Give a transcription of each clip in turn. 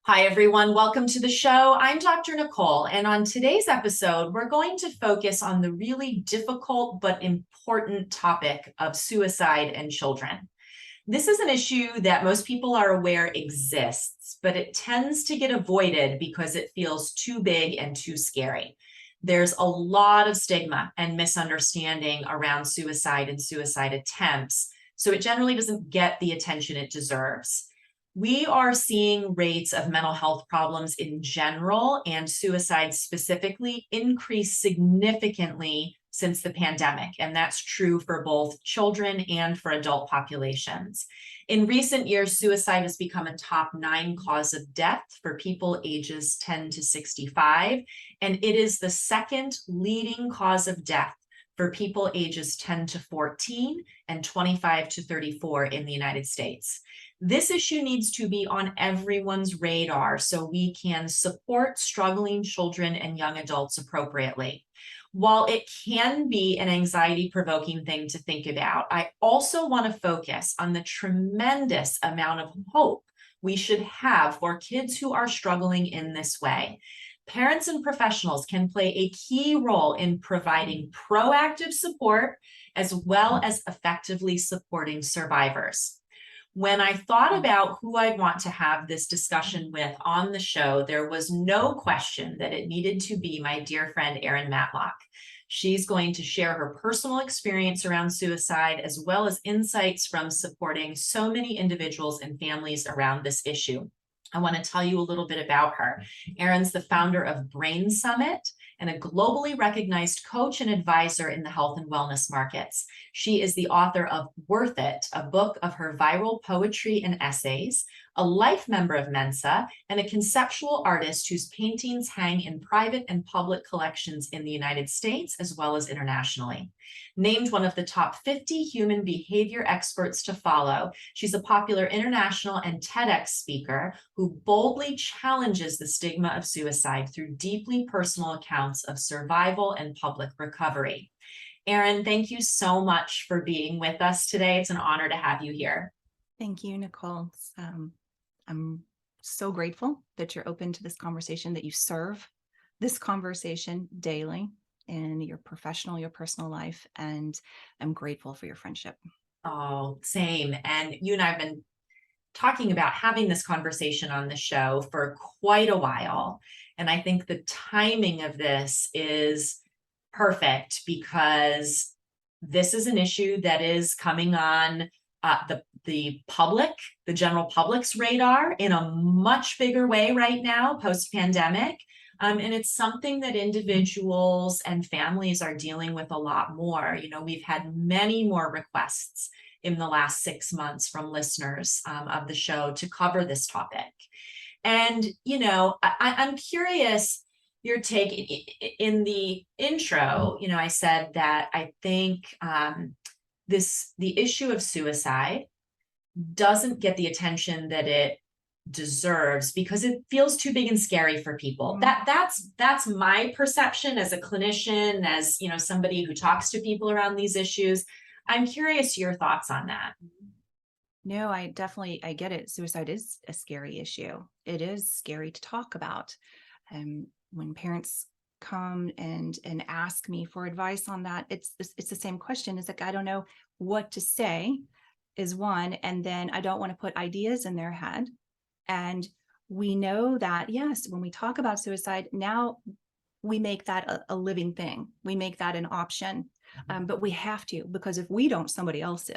Hi, everyone. Welcome to the show. I'm Dr. Nicole, and on today's episode, we're going to focus on the really difficult but important topic of suicide and children. This is an issue that most people are aware exists, but it tends to get avoided because it feels too big and too scary. There's a lot of stigma and misunderstanding around suicide and suicide attempts, so it generally doesn't get the attention it deserves. We are seeing rates of mental health problems in general and suicide specifically increase significantly since the pandemic, and that's true for both children and for adult populations. In recent years, suicide has become a top 9 cause of death for people ages 10 to 65, and it is the second leading cause of death for people ages 10 to 14 and 25 to 34 in the United States. This issue needs to be on everyone's radar so we can support struggling children and young adults appropriately. While it can be an anxiety-provoking thing to think about, I also want to focus on the tremendous amount of hope we should have for kids who are struggling in this way. Parents and professionals can play a key role in providing proactive support as well as effectively supporting survivors. When I thought about who I'd want to have this discussion with on the show, there was no question that it needed to be my dear friend, Erin Matlock. She's going to share her personal experience around suicide, as well as insights from supporting so many individuals and families around this issue. I want to tell you a little bit about her. Erin's the founder of Brain Summit and a globally recognized coach and advisor in the health and wellness markets. She is the author of Worth It, a book of her viral poetry and essays, a life member of Mensa, and a conceptual artist whose paintings hang in private and public collections in the United States as well as internationally. Named one of the top 50 human behavior experts to follow, she's a popular international and TEDx speaker who boldly challenges the stigma of suicide through deeply personal accounts of survival and public recovery. Erin, thank you so much for being with us today. It's an honor to have you here. Thank you, Nicole. I'm so grateful that you're open to this conversation, that you serve this conversation daily in your professional, your personal life, and I'm grateful for your friendship. Oh, same. And you and I have been talking about having this conversation on the show for quite a while. And I think the timing of this is perfect because this is an issue that is coming on the public, the general public's radar in a much bigger way right now, post-pandemic. And it's something that individuals and families are dealing with a lot more. You know, we've had many more requests in the last 6 months from listeners of the show to cover this topic. And, you know, I'm curious your take. In the intro, you know, I said that I think the issue of suicide doesn't get the attention that it deserves because it feels too big and scary for people. That's my perception as a clinician, as you know, somebody who talks to people around these issues. I'm curious your thoughts on that. No, I get it. Suicide is a scary issue. It is scary to talk about. When parents come and ask me for advice on that, it's the same question. It's like, I don't know what to say is one, and then I don't want to put ideas in their head. And we know that, yes, when we talk about suicide, now we make that a living thing. We make that an option. But we have to, because if we don't, somebody else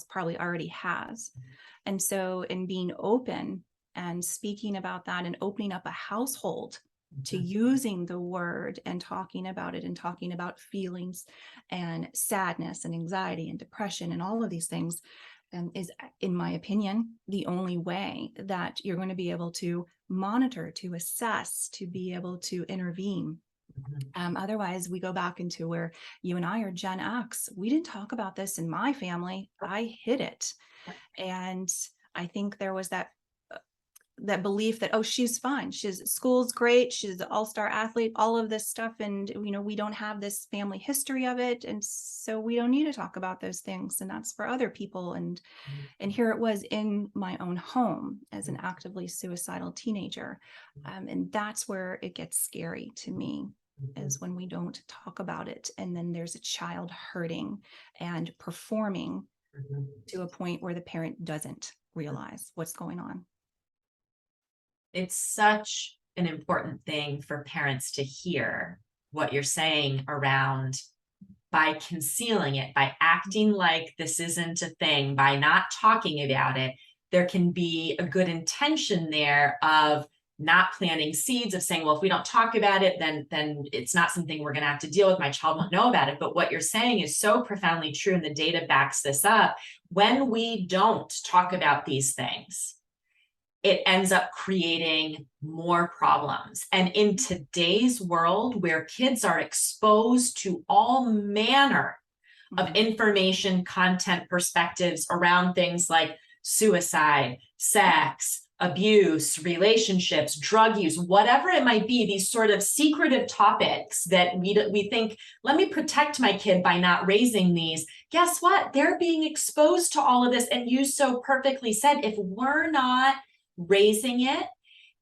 probably already has. And so in being open and speaking about that and opening up a household to using the word and talking about it and talking about feelings and sadness and anxiety and depression and all of these things is, in my opinion, the only way that you're going to be able to monitor, to assess, to be able to intervene. Otherwise, we go back into where you and I are Gen X. We didn't talk about this in my family. I hid it. And I think there was that that belief that, oh, she's fine. School's great. She's an all-star athlete, all of this stuff. And, we don't have this family history of it. And so we don't need to talk about those things. And that's for other people. And here it was in my own home as an actively suicidal teenager. And that's where it gets scary to me, is when we don't talk about it. And then there's a child hurting and performing to a point where the parent doesn't realize what's going on. It's such an important thing for parents to hear what you're saying around, by concealing it, by acting like this isn't a thing, by not talking about it, there can be a good intention there of not planting seeds of saying, well, if we don't talk about it, then it's not something we're going to have to deal with. My child won't know about it. But what you're saying is so profoundly true, and the data backs this up. When we don't talk about these things, it ends up creating more problems. And in today's world, where kids are exposed to all manner of information, content, perspectives around things like suicide, sex, abuse, relationships, drug use, whatever it might be, these sort of secretive topics that we think, let me protect my kid by not raising these. Guess what? They're being exposed to all of this. And you so perfectly said, if we're not raising it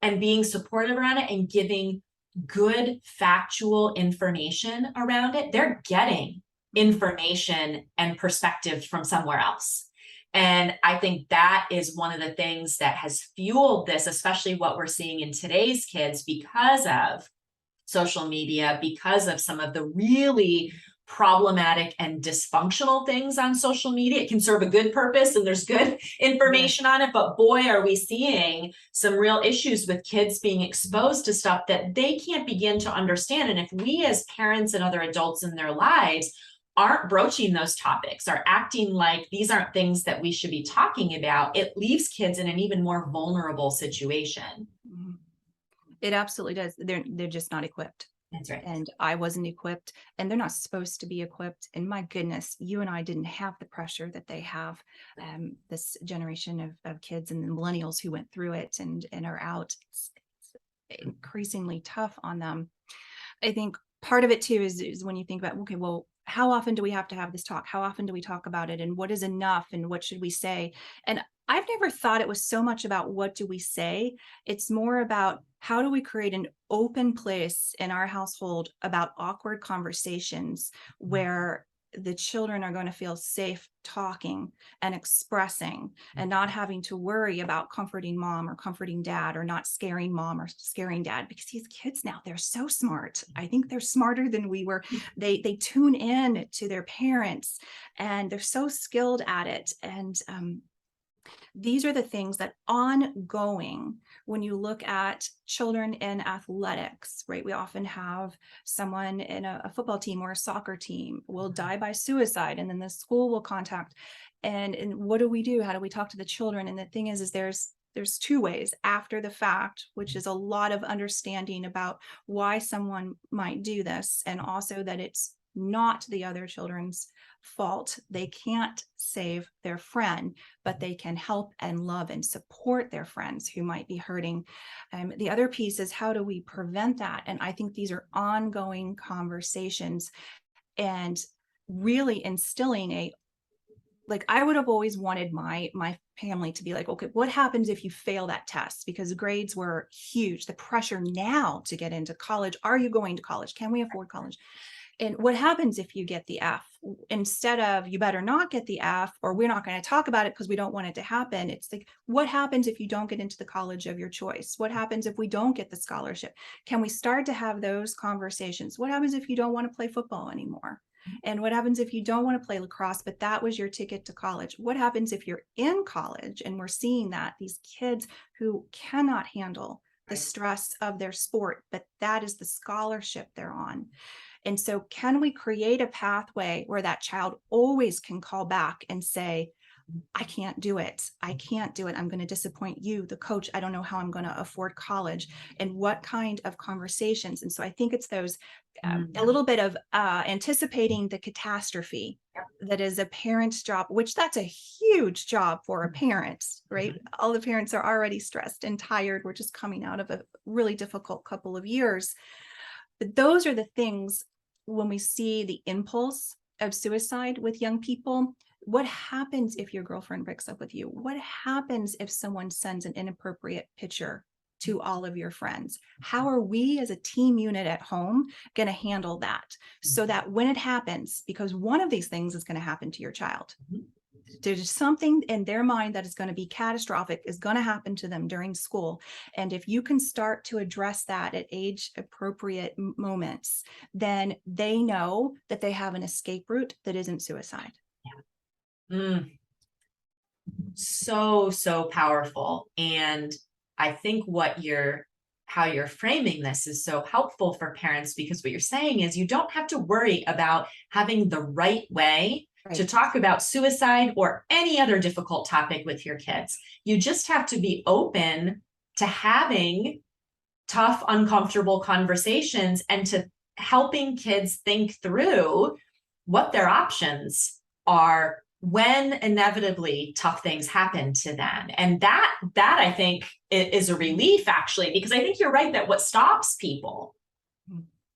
and being supportive around it and giving good factual information around it, they're getting information and perspective from somewhere else. And I think that is one of the things that has fueled this, especially what we're seeing in today's kids, because of social media, because of some of the really problematic and dysfunctional things on social media. It can serve a good purpose and there's good information on it, but boy, are we seeing some real issues with kids being exposed to stuff that they can't begin to understand. And if we as parents and other adults in their lives aren't broaching those topics, are acting like these aren't things that we should be talking about, it leaves kids in an even more vulnerable situation. It absolutely does. They're just not equipped. That's right. And I wasn't equipped, and they're not supposed to be equipped. And my goodness, you and I didn't have the pressure that they have. This generation of kids and the millennials who went through it and are out, it's increasingly tough on them. I think part of it too is when you think about, okay, well, how often do we have to have this talk? How often do we talk about it? And what is enough? And what should we say? And I've never thought it was so much about what do we say. It's more about how do we create an open place in our household about awkward conversations where the children are going to feel safe talking and expressing and not having to worry about comforting mom or comforting dad, or not scaring mom or scaring dad, because these kids now, they're so smart. I think they're smarter than we were. They tune in to their parents and they're so skilled at it. And these are the things that ongoing, when you look at children in athletics, right? We often have someone in a football team or a soccer team will die by suicide, and then the school will contact. And what do we do? How do we talk to the children? And the thing is there's two ways after the fact, which is a lot of understanding about why someone might do this, and also that it's not the other children's fault. They can't save their friend, but they can help and love and support their friends who might be hurting. The other piece is, how do we prevent that? And I think these are ongoing conversations, and really instilling I would have always wanted my family to be like, okay, what happens if you fail that test? Because grades were huge. The pressure now to get into college. Are you going to college? Can we afford college? And what happens if you get the F? Instead of, you better not get the F, or we're not going to talk about it because we don't want it to happen. It's like, what happens if you don't get into the college of your choice? What happens if we don't get the scholarship? Can we start to have those conversations? What happens if you don't want to play football anymore? And what happens if you don't want to play lacrosse, but that was your ticket to college? What happens if you're in college? And we're seeing that these kids who cannot handle the stress of their sport, but that is the scholarship they're on. And so can we create a pathway where that child always can call back and say, I can't do it. I can't do it. I'm going to disappoint you, the coach. I don't know how I'm going to afford college, and what kind of conversations. And so I think it's those a little bit of anticipating the catastrophe that is a parent's job, which that's a huge job for a parent, right? All the parents are already stressed and tired. We're just coming out of a really difficult couple of years. But those are the things when we see the impulse of suicide with young people. What happens if your girlfriend breaks up with you? What happens if someone sends an inappropriate picture to all of your friends? How are we as a team unit at home going to handle that so that when it happens, because one of these things is going to happen to your child, there's something in their mind that is going to be catastrophic, is going to happen to them during school. And if you can start to address that at age appropriate moments, then they know that they have an escape route that isn't suicide. So powerful. And I think how you're framing this is so helpful for parents, because what you're saying is you don't have to worry about having the right way to talk about suicide or any other difficult topic with your kids. You just have to be open to having tough, uncomfortable conversations and to helping kids think through what their options are when inevitably tough things happen to them. And that I think is a relief, actually, because I think you're right that what stops people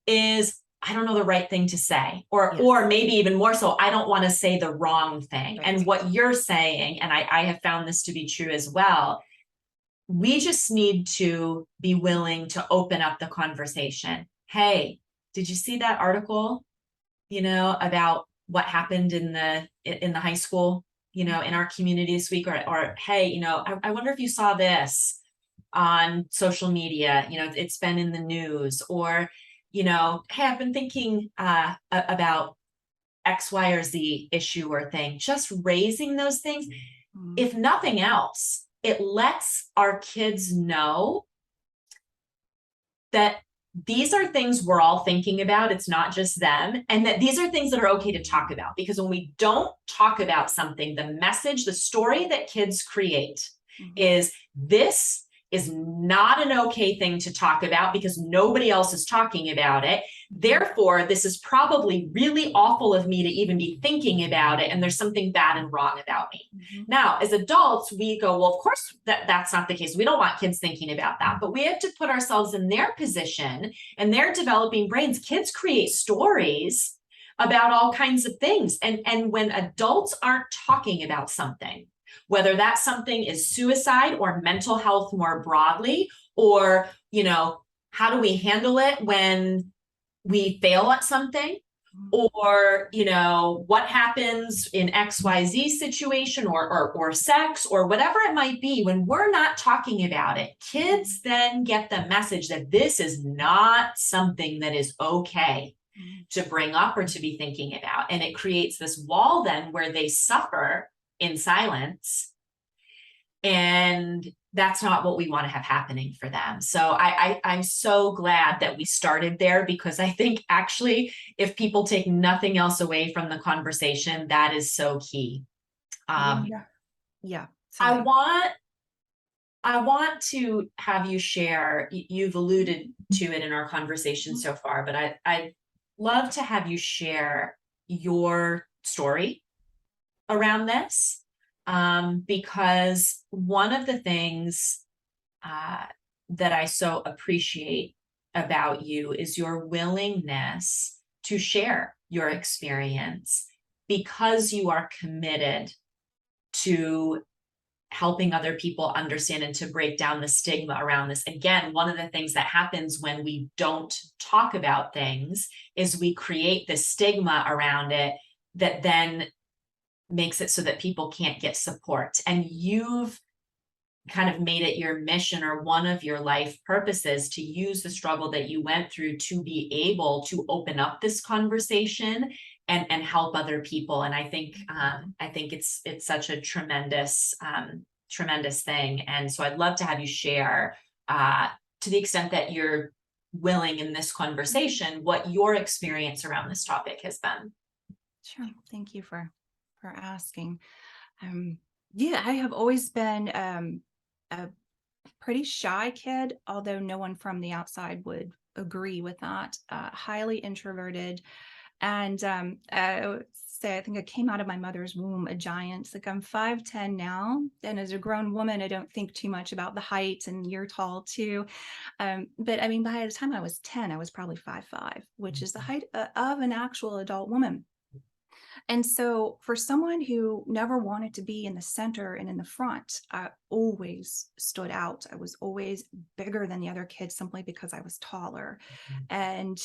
is, I don't know the right thing to say, or maybe even more so, I don't want to say the wrong thing. Right. And what you're saying, and I have found this to be true as well, we just need to be willing to open up the conversation. Hey, did you see that article, about what happened in the high school, in our community this week? Or hey, I wonder if you saw this on social media, it's been in the news. Or, hey, I've been thinking about X, Y, or Z issue or thing. Just raising those things, if nothing else, it lets our kids know that these are things we're all thinking about. It's not just them. And that these are things that are okay to talk about. Because when we don't talk about something, the message, the story that kids create is, this is not an okay thing to talk about because nobody else is talking about it. Therefore, this is probably really awful of me to even be thinking about it. And there's something bad and wrong about me. Now, as adults, we go, well, of course, that's not the case. We don't want kids thinking about that. But we have to put ourselves in their position and their developing brains. Kids create stories about all kinds of things. And when adults aren't talking about something, whether that something is suicide or mental health more broadly, or, how do we handle it when we fail at something, or, what happens in XYZ situation, or sex, or whatever it might be, when we're not talking about it, kids then get the message that this is not something that is okay to bring up or to be thinking about. And it creates this wall then where they suffer in silence. And that's not what we want to have happening for them. So I'm so glad that we started there, because I think actually, if people take nothing else away from the conversation, that is so key. Yeah. I want to have you share, you've alluded to it in our conversation so far, but I'd love to have you share your story around this. Because one of the things that I so appreciate about you is your willingness to share your experience, because you are committed to helping other people understand and to break down the stigma around this. Again, one of the things that happens when we don't talk about things is we create this stigma around it that then makes it so that people can't get support. And you've kind of made it your mission, or one of your life purposes, to use the struggle that you went through to be able to open up this conversation and help other people. And I think it's such a tremendous thing. And so I'd love to have you share, to the extent that you're willing in this conversation, what your experience around this topic has been. Sure. Thank you for asking. Um, yeah, I have always been a pretty shy kid, although no one from the outside would agree with that. Highly introverted. And I would say I think I came out of my mother's womb a giant. Like I'm 5'10" now. And as a grown woman, I don't think too much about the height, and you're tall too. But I mean, by the time I was 10, I was probably 5'5", which is the height of an actual adult woman. And so, for someone who never wanted to be in the center and in the front, I always stood out. I was always bigger than the other kids simply because I was taller. And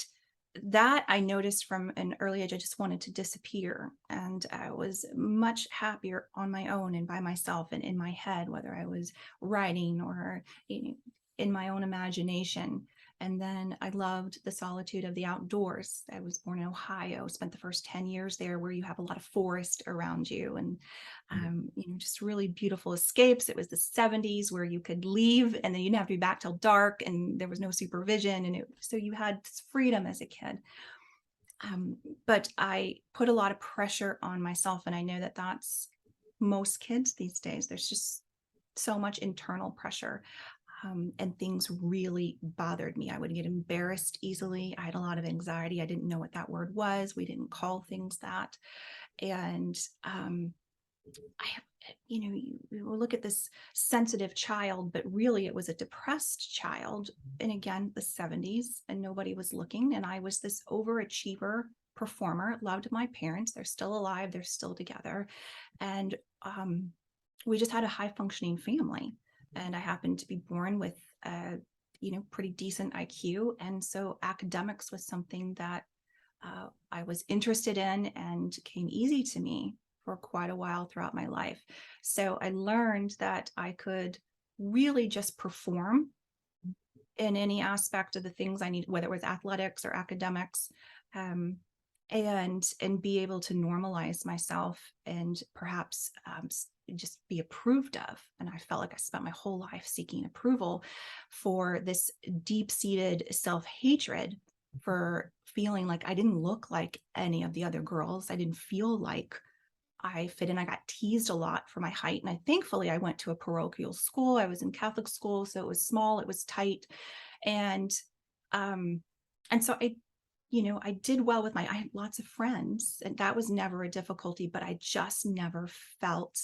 that I noticed from an early age, I just wanted to disappear. And I was much happier on my own and by myself and in my head, whether I was writing or in my own imagination. And then I loved the solitude of the outdoors. I was born in Ohio, spent the first 10 years there where you have a lot of forest around you and, just really beautiful escapes. It was the 70s where you could leave and then you didn't have to be back till dark and there was no supervision. So you had this freedom as a kid. But I put a lot of pressure on myself. And I know that that's most kids these days. There's just so much internal pressure, and things really bothered me. I would get embarrassed easily. I had a lot of anxiety. I didn't know what that word was. We didn't call things that. And I, you will look at this sensitive child, but really it was a depressed child. And again, the 70s, and nobody was looking. And I was this overachiever performer, loved my parents. They're still alive, they're still together. And we just had a high functioning family. And I happened to be born with a, pretty decent IQ. And so academics was something that I was interested in and came easy to me for quite a while throughout my life. So I learned that I could really just perform in any aspect of the things I need, whether it was athletics or academics, um, and be able to normalize myself and perhaps just be approved of. And I felt like I spent my whole life seeking approval for this deep-seated self-hatred for feeling like I didn't look like any of the other girls. I didn't feel like I fit in. I got teased a lot for my height. And thankfully I went to a parochial school. I was in Catholic school, so it was small, it was tight. And um, and so I did well with I had lots of friends, and that was never a difficulty, but I just never felt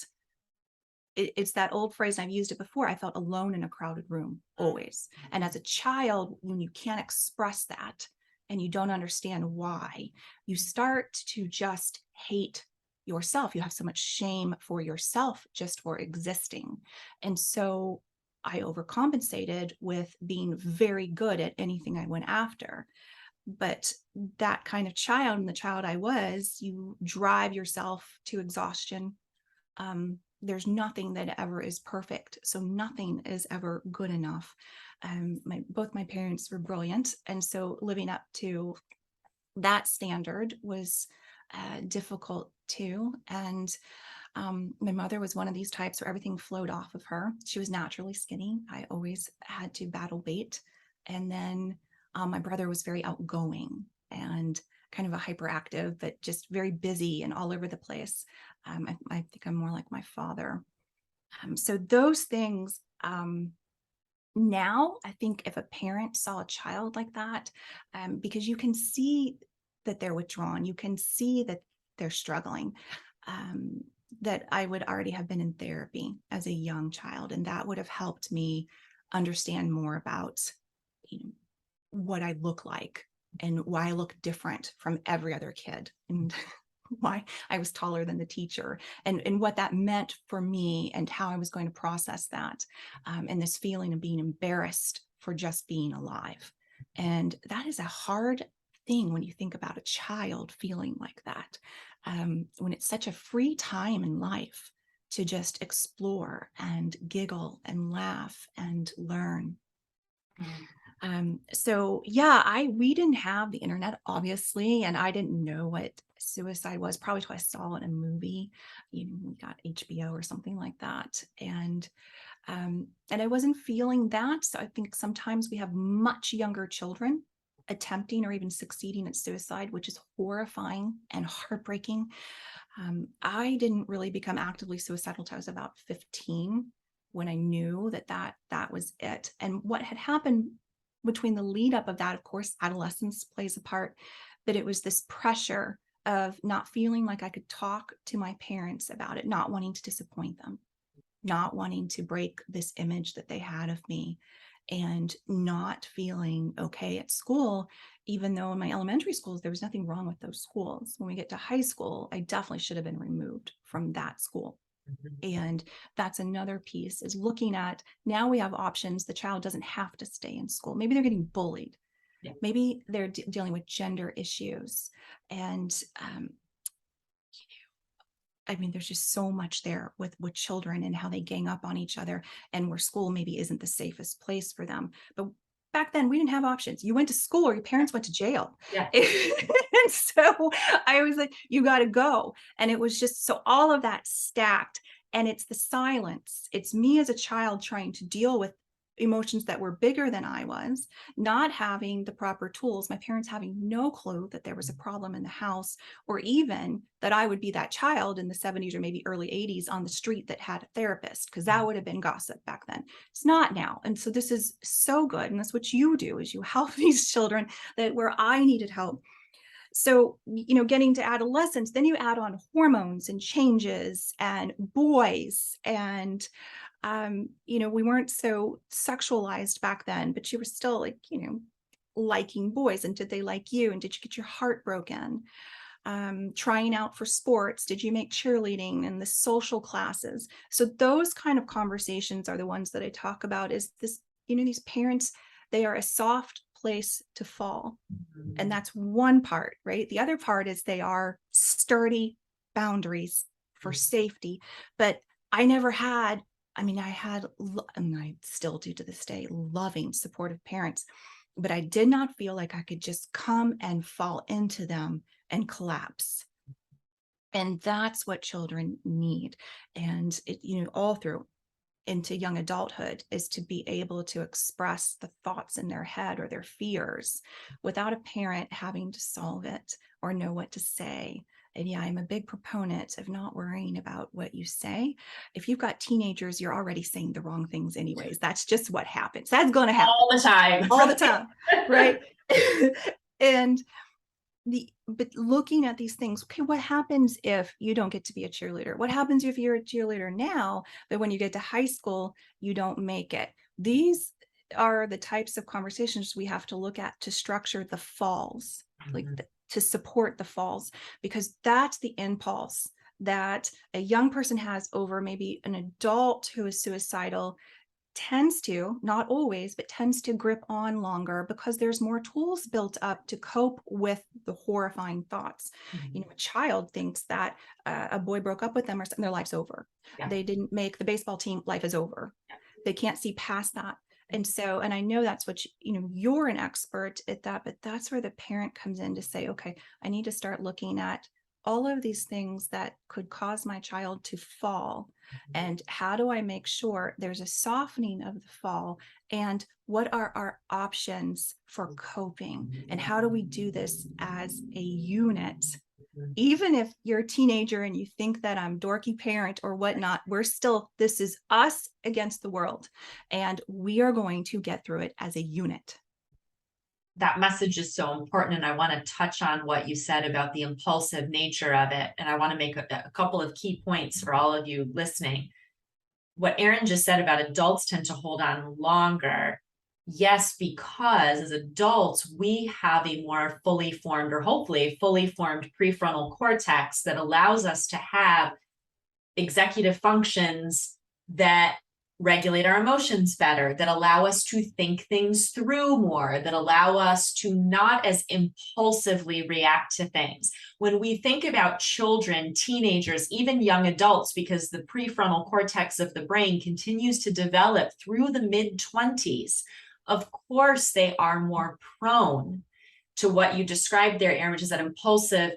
it's that old phrase, and I've used it before. I felt alone in a crowded room always. And as a child, when you can't express that and you don't understand why, you start to just hate yourself. You have so much shame for yourself just for existing. And so I overcompensated with being very good at anything I went after. But that kind of child, and the child I was, you drive yourself to exhaustion. There's nothing that ever is perfect, so nothing is ever good enough. Both my parents were brilliant, and so living up to that standard was difficult too. And my mother was one of these types where everything flowed off of her. She was naturally skinny. I always had to battle weight. And then my brother was very outgoing and kind of a hyperactive, but just very busy and all over the place. I think I'm more like my father. So those things, now I think if a parent saw a child like that, because you can see that they're withdrawn, you can see that they're struggling, um, that I would already have been in therapy as a young child, and that would have helped me understand more about, what I look like and why I look different from every other kid, and why I was taller than the teacher, and what that meant for me and how I was going to process that, and this feeling of being embarrassed for just being alive. And that is a hard thing when you think about a child feeling like that, when it's such a free time in life to just explore and giggle and laugh and learn. So yeah, we didn't have the internet, obviously, and I didn't know what suicide was, probably till I saw it in a movie. We got HBO or something like that. And I wasn't feeling that. So I think sometimes we have much younger children attempting or even succeeding at suicide, which is horrifying and heartbreaking. I didn't really become actively suicidal until I was about 15, when I knew that was it. And what had happened between the lead up of that, of course, adolescence plays a part, but it was this pressure of not feeling like I could talk to my parents about it, not wanting to disappoint them, not wanting to break this image that they had of me, and not feeling okay at school, even though in my elementary schools, there was nothing wrong with those schools. When we get to high school, I definitely should have been removed from that school. And that's another piece, is looking at, now we have options. The child doesn't have to stay in school. Maybe they're getting bullied. Yeah. Maybe they're dealing with gender issues. And I mean, there's just so much there with children and how they gang up on each other, and where school maybe isn't the safest place for them. But back then we didn't have options. You went to school or your parents went to jail. Yeah. And so I was like, you got to go. And it was just, so all of that stacked, and it's the silence. It's me as a child trying to deal with emotions that were bigger than I was, not having the proper tools, my parents having no clue that there was a problem in the house, or even that I would be that child in the 70s or maybe early 80s on the street that had a therapist, because that would have been gossip back then. It's not now. And so this is so good. And that's what you do, is you help these children that where I needed help. So, getting to adolescence, then you add on hormones and changes and boys, and we weren't so sexualized back then, but you were still like, liking boys. And did they like you? And did you get your heart broken? Trying out for sports? Did you make cheerleading and the social classes? So those kind of conversations are the ones that I talk about, is this, these parents, they are a soft place to fall. And that's one part, right? The other part is they are sturdy boundaries for safety. But I never had, I had, and I still do to this day, loving, supportive parents, but I did not feel like I could just come and fall into them and collapse. And that's what children need. And it, all through into young adulthood, is to be able to express the thoughts in their head or their fears without a parent having to solve it or know what to say. And yeah, I'm a big proponent of not worrying about what you say. If you've got teenagers, you're already saying the wrong things anyways. That's just what happens. That's going to happen all the time. All the time, right? And but looking at these things, okay, what happens if you don't get to be a cheerleader? What happens if you're a cheerleader now, but when you get to high school, you don't make it? These are the types of conversations we have to look at to structure the falls, like to support the falls, because that's the impulse that a young person has over maybe an adult who is suicidal, tends to, not always, but tends to grip on longer, because there's more tools built up to cope with the horrifying thoughts. A child thinks that a boy broke up with them or something, their life's over. Yeah. They didn't make the baseball team, life is over. Yeah. They can't see past that. And so, and I know that's what, you're an expert at that, but that's where the parent comes in to say, okay, I need to start looking at all of these things that could cause my child to fall. And how do I make sure there's a softening of the fall? And what are our options for coping? And how do we do this as a unit? Even if you're a teenager and you think that I'm dorky parent or whatnot, we're still, this is us against the world. And we are going to get through it as a unit. That message is so important. And I want to touch on what you said about the impulsive nature of it. And I want to make a couple of key points for all of you listening. What Erin just said about adults tend to hold on longer. Yes, because as adults, we have a more fully formed, or hopefully a fully formed prefrontal cortex that allows us to have executive functions that regulate our emotions better, that allow us to think things through more, that allow us to not as impulsively react to things. When we think about children, teenagers, even young adults, because the prefrontal cortex of the brain continues to develop through the mid-20s, of course, they are more prone to what you described there, Erin, which is that impulsive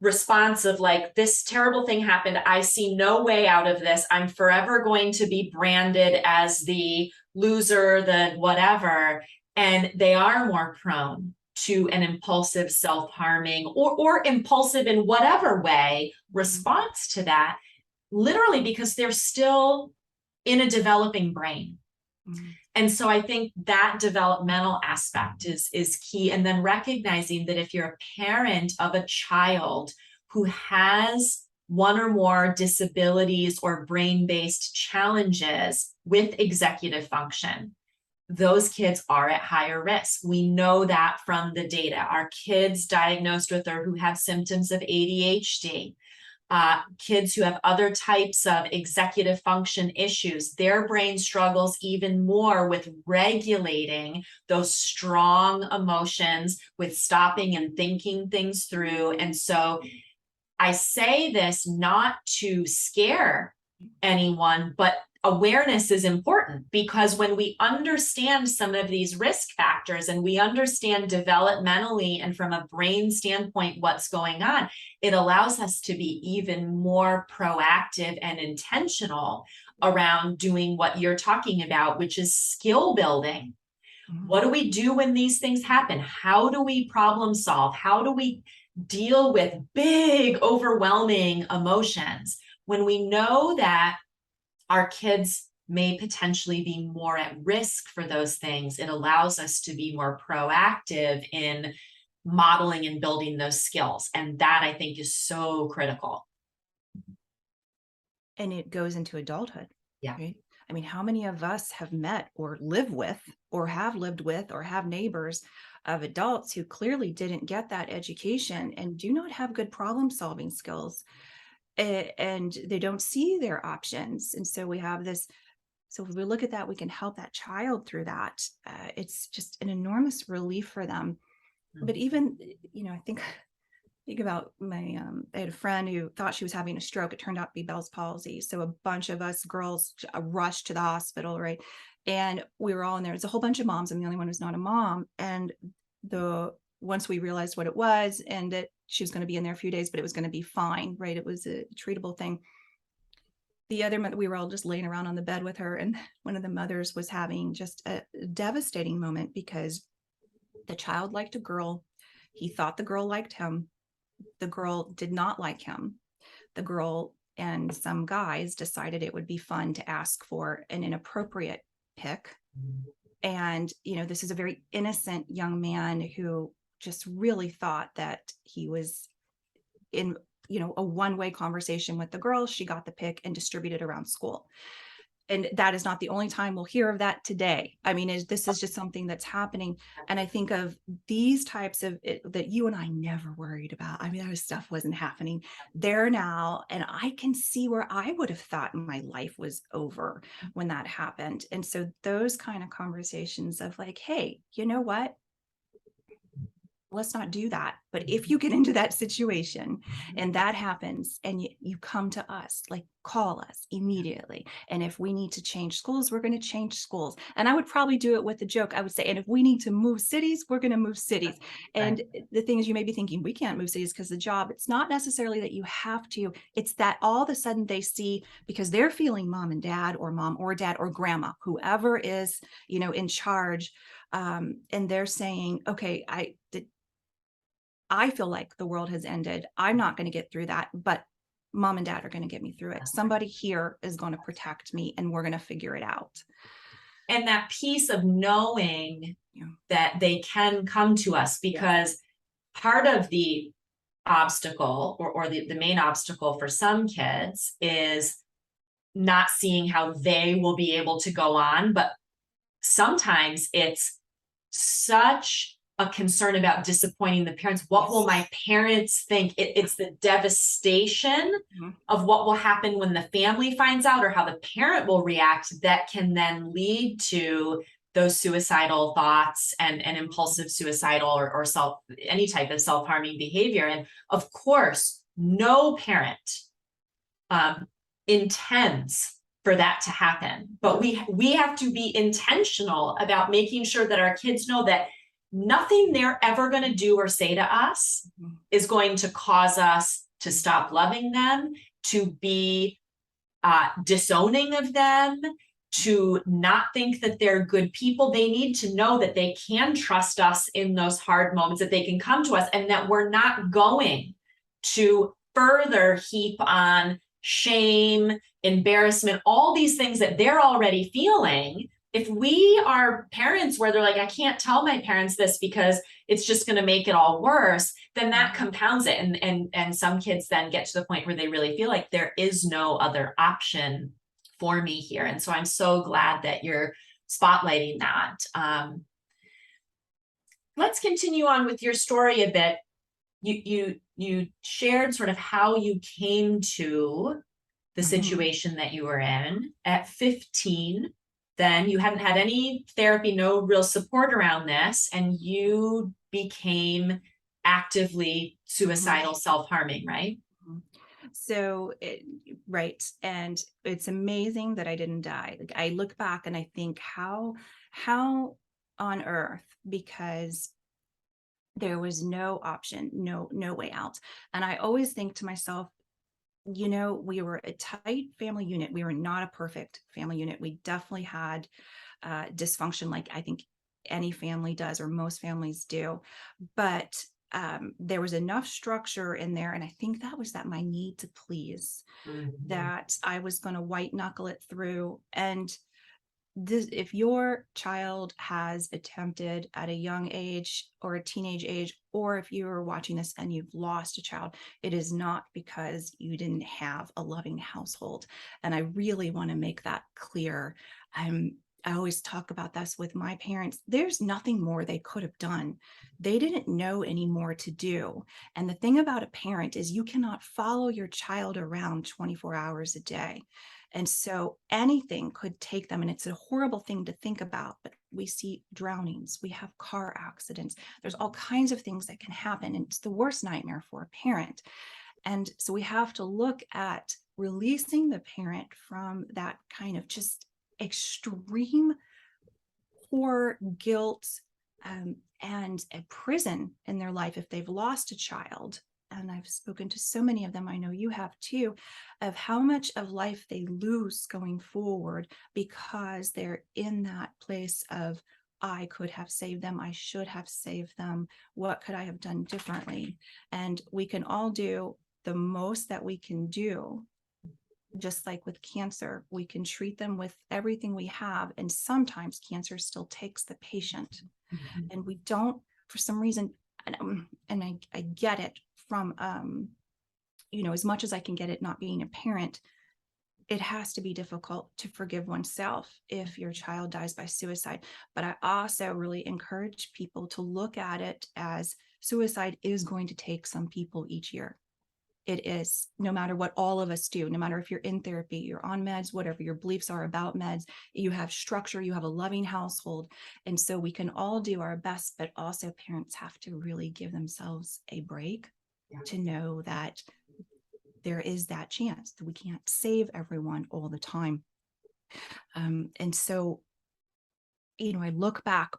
response of like, this terrible thing happened. I see no way out of this. I'm forever going to be branded as the loser, the whatever. And they are more prone to an impulsive self-harming or impulsive in whatever way response to that, literally because they're still in a developing brain. Mm-hmm. And so I think that developmental aspect is key. And then recognizing that if you're a parent of a child who has one or more disabilities or brain-based challenges with executive function, those kids are at higher risk. We know that from the data. Our kids diagnosed with or who have symptoms of ADHD, kids who have other types of executive function issues, their brain struggles even more with regulating those strong emotions, with stopping and thinking things through. And so I say this not to scare anyone, but awareness is important, because when we understand some of these risk factors and we understand developmentally and from a brain standpoint what's going on, it allows us to be even more proactive and intentional around doing what you're talking about, which is skill building. Mm-hmm. What do we do when these things happen? How do we problem solve? How do we deal with big, overwhelming emotions? When we know that our kids may potentially be more at risk for those things, it allows us to be more proactive in modeling and building those skills. And that, I think, is so critical. And it goes into adulthood. Yeah. Right? I mean, how many of us have met or live with or have lived with or have neighbors of adults who clearly didn't get that education and do not have good problem solving skills? And they don't see their options. And so we have this, so if we look at that, we can help that child through that. It's just an enormous relief for them. Mm-hmm. But even, I think about my, I had a friend who thought she was having a stroke. It turned out to be Bell's palsy. So a bunch of us girls rushed to the hospital, right? And we were all in there. It's a whole bunch of moms. I'm the only one who's not a mom. And once we realized what it was and that she was going to be in there a few days, but it was going to be fine, right? It was a treatable thing. The other mother, we were all just laying around on the bed with her. And one of the mothers was having just a devastating moment because the child liked a girl. He thought the girl liked him. The girl did not like him. The girl and some guys decided it would be fun to ask for an inappropriate pick. And, this is a very innocent young man who just really thought that he was in, a one-way conversation with the girl. She got the pick and distributed around school. And that is not the only time we'll hear of that today. I mean, this is just something that's happening. And I think of these types of that you and I never worried about. I mean, that stuff wasn't happening there now. And I can see where I would have thought my life was over when that happened. And so those kind of conversations of like, hey, you know what? Let's not do that. But if you get into that situation and that happens and you come to us, like call us immediately. And if we need to change schools, we're going to change schools. And I would probably do it with a joke. I would say, and if we need to move cities, we're going to move cities. And the thing is, you may be thinking we can't move cities because the job, it's not necessarily that you have to, it's that all of a sudden they see, because they're feeling mom and dad or mom or dad or grandma, whoever is, in charge. And they're saying, okay, I feel like the world has ended. I'm not going to get through that, but mom and dad are going to get me through it. Somebody here is going to protect me and we're going to figure it out. And that piece of knowing that they can come to us, because part of the obstacle or the main obstacle for some kids is not seeing how they will be able to go on. But sometimes it's such a concern about disappointing the parents. What will my parents think? It's the devastation of what will happen when the family finds out or how the parent will react that can then lead to those suicidal thoughts and impulsive suicidal or any type of self-harming behavior. And of course, no parent intends for that to happen, but we have to be intentional about making sure that our kids know that nothing they're ever going to do or say to us is going to cause us to stop loving them, to be disowning of them, to not think that they're good people. They need to know that they can trust us in those hard moments, that they can come to us, and that we're not going to further heap on shame, embarrassment, all these things that they're already feeling. If we are parents where they're like, I can't tell my parents this because it's just going to make it all worse, then that compounds it. And some kids then get to the point where they really feel like there is no other option for me here. And so I'm so glad that you're spotlighting that. Let's continue on with your story a bit. You shared sort of how you came to the situation that you were in at 15. Then you hadn't had any therapy, no real support around this, and you became actively suicidal, self-harming, right? So, right. And it's amazing that I didn't die. Like, I look back and I think how on earth, because there was no option, no way out. And I always think to myself, we were a tight family unit. We were not a perfect family unit. We definitely had dysfunction, like I think any family does, or most families do. But there was enough structure in there. And I think that was that my need to please, that I was going to white knuckle it through. And this, if your child has attempted at a young age or a teenage age, or if you're watching this and you've lost a child, it is not because you didn't have a loving household. And I really want to make that clear. I always talk about this with my parents. There's nothing more they could have done. They didn't know any more to do. And the thing about a parent is you cannot follow your child around 24 hours a day. And so anything could take them. And it's a horrible thing to think about, but we see drownings, we have car accidents. There's all kinds of things that can happen. And it's the worst nightmare for a parent. And so we have to look at releasing the parent from that kind of just extreme horror, guilt, and a prison in their life if they've lost a child. And I've spoken to so many of them, I know you have too, of how much of life they lose going forward because they're in that place of, I could have saved them, I should have saved them, what could I have done differently? And we can all do the most that we can do. Just like with cancer, we can treat them with everything we have. And sometimes cancer still takes the patient. And we don't, for some reason, and I get it from, as much as I can get it not being a parent, it has to be difficult to forgive oneself if your child dies by suicide. But I also really encourage people to look at it as suicide is going to take some people each year. It is, no matter what all of us do, no matter if you're in therapy, you're on meds, whatever your beliefs are about meds, you have structure, you have a loving household. And so we can all do our best, but also parents have to really give themselves a break to know that there is that chance that we can't save everyone all the time. And so, I look back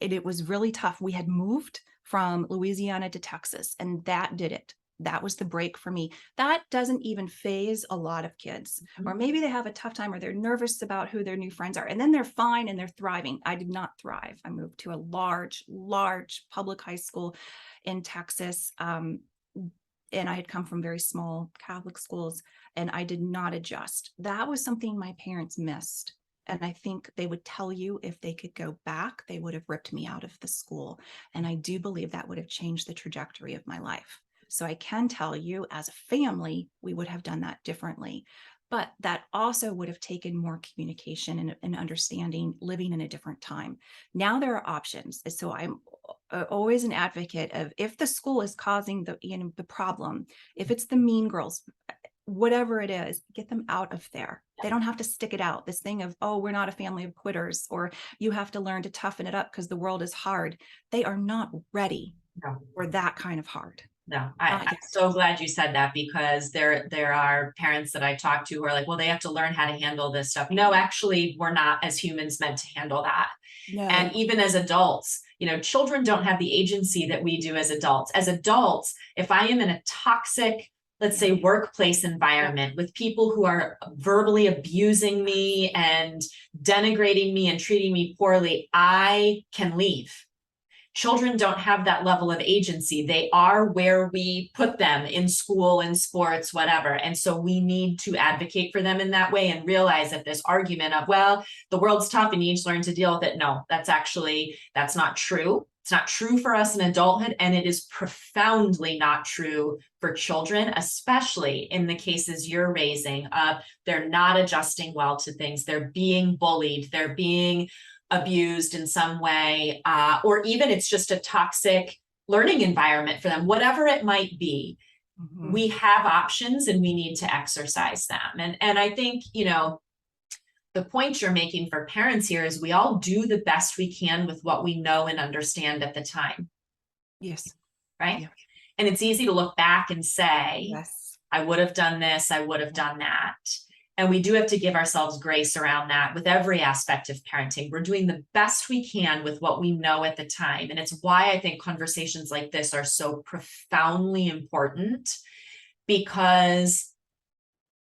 and it was really tough. We had moved from Louisiana to Texas, and that did it. That was the break for me. That doesn't even phase a lot of kids, or maybe they have a tough time or they're nervous about who their new friends are, and then they're fine and they're thriving. I did not thrive. I moved to a large public high school in Texas. And I had come from very small Catholic schools, and I did not adjust. That was something my parents missed. And I think they would tell you if they could go back, they would have ripped me out of the school. And I do believe that would have changed the trajectory of my life. So I can tell you, as a family, we would have done that differently. But that also would have taken more communication and understanding, living in a different time. Now there are options. So I'm always an advocate of, if the school is causing the problem, if it's the mean girls, whatever it is, get them out of there. They don't have to stick it out. This thing of, oh, we're not a family of quitters, or you have to learn to toughen it up because the world is hard. They are not ready for that kind of hard. No, I'm so glad you said that, because there are parents that I talk to who are like, well, they have to learn how to handle this stuff. No, actually, we're not as humans meant to handle that. No. And even as adults, children don't have the agency that we do as adults. As adults, if I am in a toxic let's say, workplace environment with people who are verbally abusing me and denigrating me and treating me poorly, I can leave. Children don't have that level of agency. They are where we put them in school, in sports, whatever. And so we need to advocate for them in that way and realize that this argument of, well, the world's tough and you need to learn to deal with it. No, that's not true. It's not true for us in adulthood, and it is profoundly not true for children, especially in the cases you're raising. They're not adjusting well to things. They're being bullied. They're being abused in some way, or even it's just a toxic learning environment for them, whatever it might be. Mm-hmm. We have options and we need to exercise them. And I think, the point you're making for parents here is we all do the best we can with what we know and understand at the time. Yes. Right. Yeah. And it's easy to look back and say, yes, I would have done this, I would have done that. And we do have to give ourselves grace around that with every aspect of parenting. We're doing the best we can with what we know at the time. And it's why I think conversations like this are so profoundly important, because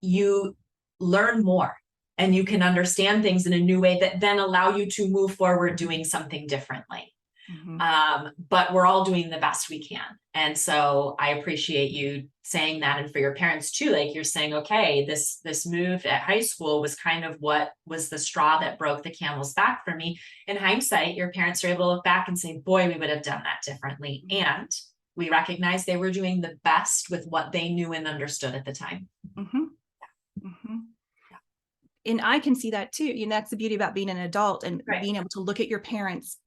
you learn more and you can understand things in a new way that then allow you to move forward doing something differently. Mm-hmm. But we're all doing the best we can. And so I appreciate you saying that. And for your parents too, like you're saying, okay, this move at high school was kind of what was the straw that broke the camel's back for me. In hindsight, your parents are able to look back and say, boy, we would have done that differently. And we recognize they were doing the best with what they knew and understood at the time. Mm-hmm. Yeah. Mm-hmm. And I can see that too. That's the beauty about being an adult and right. being able to look at your parents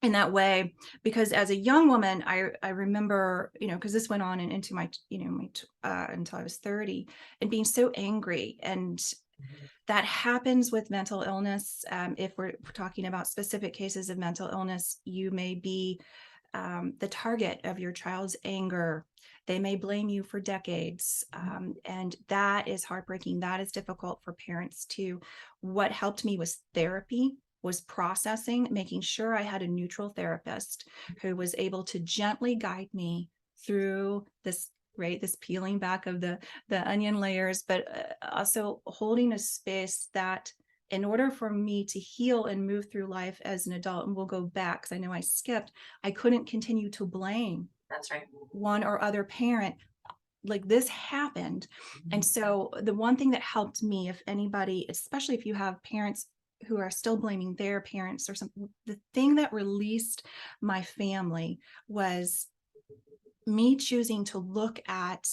in that way, because as a young woman, I remember, because this went on and into my, until I was 30, and being so angry. And that happens with mental illness. If we're talking about specific cases of mental illness, you may be the target of your child's anger. They may blame you for decades. And that is heartbreaking. That is difficult for parents too. What helped me was therapy, was processing, making sure I had a neutral therapist who was able to gently guide me through this, right? This peeling back of the onion layers, but also holding a space that in order for me to heal and move through life as an adult, and we'll go back because I know I skipped, I couldn't continue to blame. That's right. One or other parent. Like this happened. And so the one thing that helped me, if anybody, especially if you have parents who are still blaming their parents or something, the thing that released my family was me choosing to look at,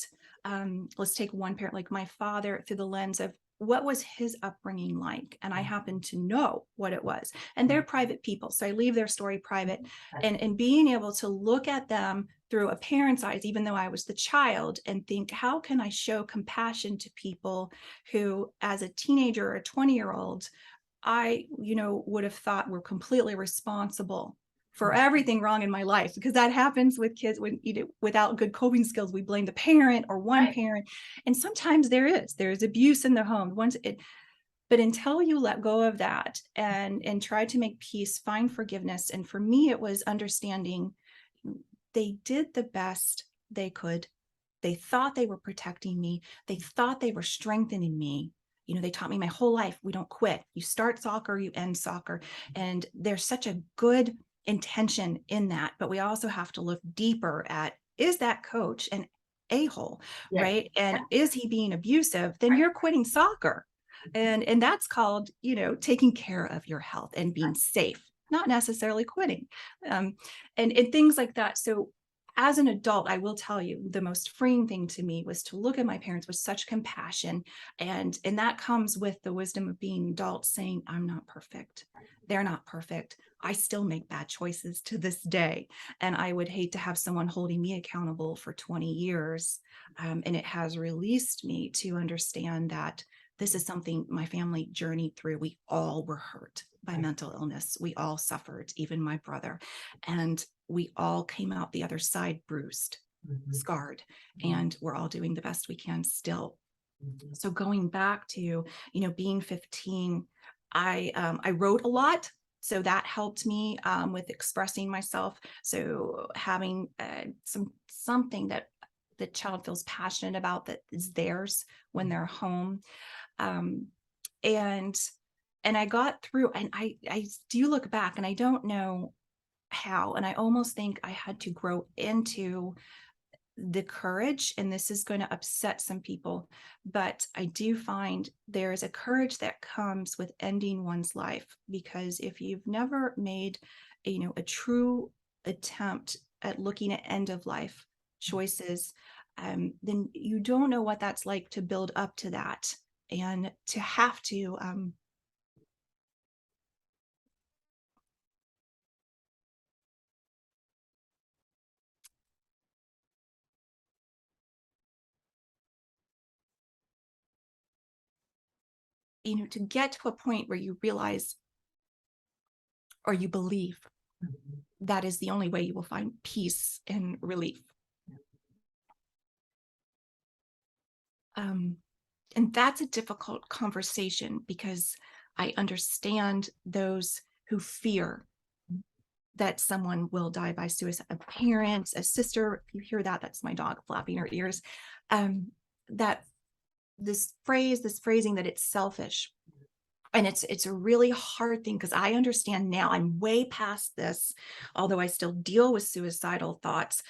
let's take one parent, like my father, through the lens of what was his upbringing like? And I happen to know what it was. And they're private people, so I leave their story private. And being able to look at them through a parent's eyes, even though I was the child, and think, how can I show compassion to people who, as a teenager or a 20-year-old, I, would have thought were completely responsible for everything wrong in my life, because that happens with kids when without good coping skills, we blame the parent or one right. parent. And sometimes there's abuse in the home. But until you let go of that and try to make peace, find forgiveness. And for me, it was understanding they did the best they could. They thought they were protecting me. They thought they were strengthening me. They taught me my whole life, we don't quit. You start soccer, you end soccer. And there's such a good intention in that, but we also have to look deeper at, is that coach an a-hole, yeah. right? And yeah. is he being abusive? Then right. you're quitting soccer. And that's called, taking care of your health and being safe, not necessarily quitting. And things like that. So as an adult, I will tell you, the most freeing thing to me was to look at my parents with such compassion. And that comes with the wisdom of being adults, saying, I'm not perfect. They're not perfect. I still make bad choices to this day. And I would hate to have someone holding me accountable for 20 years. And it has released me to understand that this is something my family journeyed through. We all were hurt by mental illness. We all suffered, even my brother. And we all came out the other side bruised, scarred, and we're all doing the best we can still. So going back to, being 15, I wrote a lot. So that helped me with expressing myself. So having something that the child feels passionate about that is theirs when they're home. And I got through, and I do look back and I don't know how, and I almost think I had to grow into the courage, and this is going to upset some people, but I do find there is a courage that comes with ending one's life, because if you've never made a true attempt at looking at end of life choices, then you don't know what that's like to build up to that, and to have to to get to a point where you realize or you believe that is the only way you will find peace and relief. And that's a difficult conversation, because I understand those who fear that someone will die by suicide, a parent, a sister. If you hear that, that's my dog flapping her ears. That this phrasing that it's selfish. And it's a really hard thing, because I understand now, I'm way past this, although I still deal with suicidal thoughts.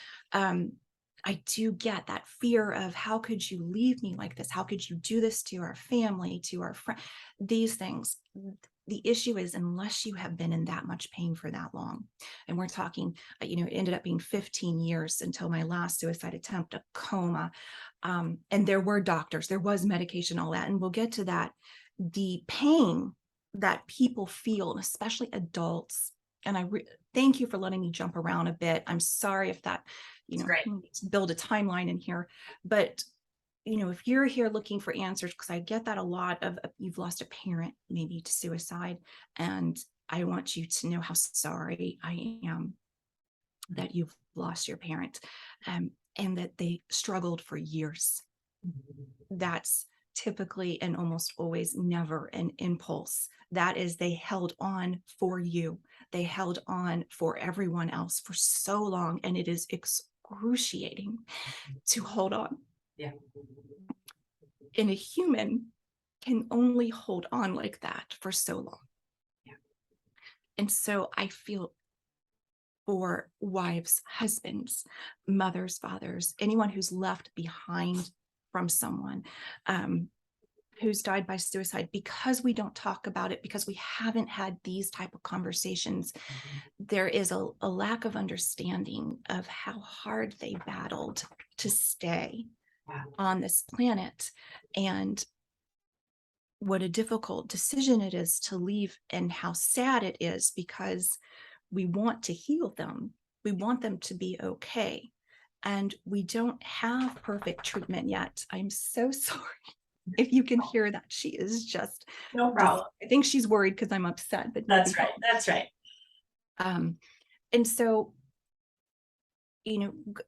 I do get that fear of, how could you leave me like this? How could you do this to our family, to our friend? These things. The issue is, unless you have been in that much pain for that long, and we're talking, it ended up being 15 years until my last suicide attempt, a coma. And there were doctors, there was medication, all that. And we'll get to that. The pain that people feel, and especially adults, and thank you for letting me jump around a bit. I'm sorry if that, build a timeline in here, but if you're here looking for answers, because I get that a lot of, you've lost a parent maybe to suicide, and I want you to know how sorry I am that you've lost your parent, and that they struggled for years. That's typically and almost always never an impulse. That is, they held on for you. They held on for everyone else for so long, and it is excruciating to hold on. Yeah. And a human can only hold on like that for so long. Yeah. And so I feel for wives, husbands, mothers, fathers, anyone who's left behind from someone who's died by suicide, because we don't talk about it, because we haven't had these type of conversations, there is a lack of understanding of how hard they battled to stay on this planet, and what a difficult decision it is to leave, and how sad it is, because we want to heal them. We want them to be okay. And we don't have perfect treatment yet. I'm so sorry if you can hear that. She is just, no problem. I think she's worried because I'm upset, but that's right. That's right. And so,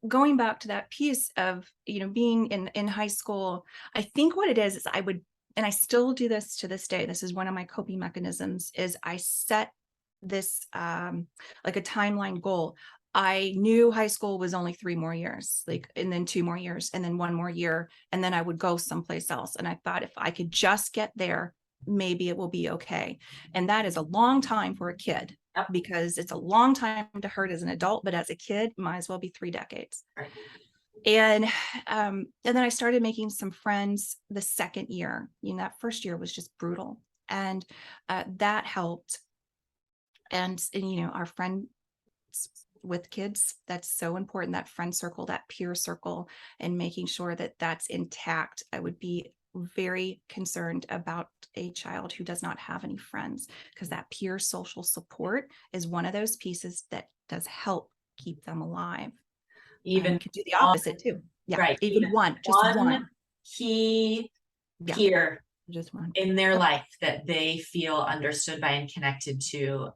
going back to that piece of, being in high school, I think what it is I would, and I still do this to this day, this is one of my coping mechanisms, is I set this like a timeline goal. I knew high school was only 3 more years, and then 2 more years, and then 1 more year, and then I would go someplace else. And I thought, if I could just get there, maybe it will be okay. And that is a long time for a kid, because it's a long time to hurt as an adult, but as a kid, might as well be 3 decades. Right. And then I started making some friends the second year. That first year was just brutal, and that helped. And our friends with kids, that's so important, that friend circle, that peer circle, and making sure that that's intact. I would be very concerned about a child who does not have any friends, because that peer social support is one of those pieces that does help keep them alive. Even could do the opposite too. Yeah, right. Even just one key peer just one in their life that they feel understood by and connected to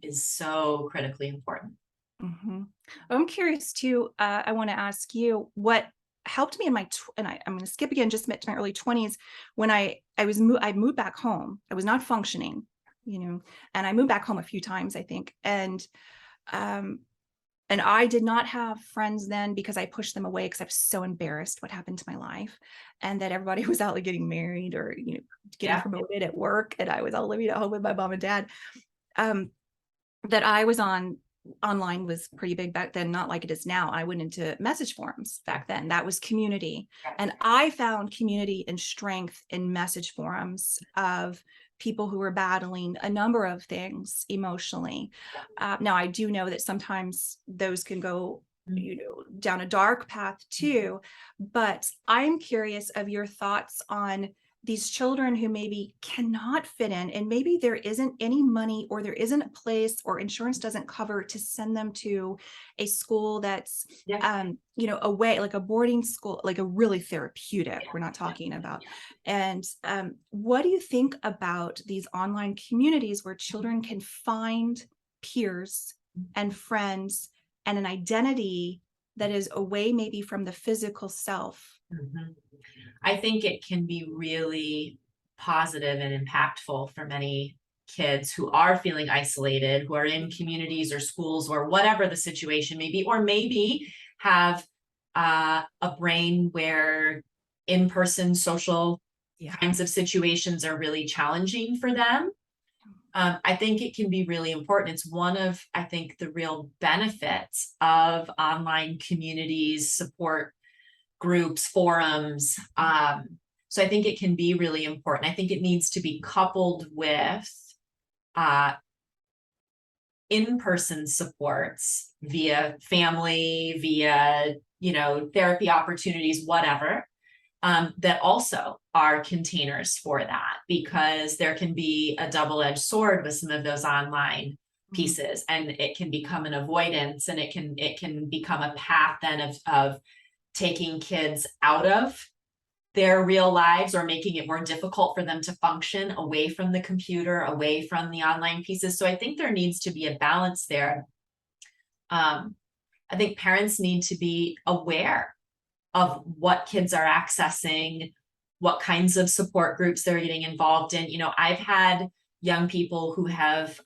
is so critically important. I'm curious too. I want to ask you what helped me in my and I'm going to skip again just to my early 20s, when I moved back home. I was not functioning, and I moved back home a few times, I think, and And I did not have friends then because I pushed them away because I was so embarrassed what happened to my life, and that everybody was out like getting married or, getting promoted at work. And I was all living at home with my mom and dad. That I was online was pretty big back then, not like it is now. I went into message forums back then. That was community. And I found community and strength in message forums of people who were battling a number of things emotionally. Now, I do know that sometimes those can go, down a dark path too. But I'm curious of your thoughts on these children who maybe cannot fit in, and maybe there isn't any money or there isn't a place or insurance doesn't cover to send them to a school that's away, like a boarding school, like a really therapeutic, we're not talking about. And what do you think about these online communities where children can find peers and friends and an identity that is away maybe from the physical self? I think it can be really positive and impactful for many kids who are feeling isolated, who are in communities or schools or whatever the situation may be, or maybe have a brain where in-person social kinds of situations are really challenging for them. I think it can be really important. It's one of, I think, the real benefits of online communities, support groups, forums. So I think it can be really important. I think it needs to be coupled with in-person supports via family, via, therapy opportunities, whatever, that also are containers for that, because there can be a double-edged sword with some of those online pieces, and it can become an avoidance, and it can become a path then of taking kids out of their real lives, or making it more difficult for them to function away from the computer, away from the online pieces. So I think there needs to be a balance there. I think parents need to be aware of what kids are accessing, what kinds of support groups they're getting involved in. I've had young people who have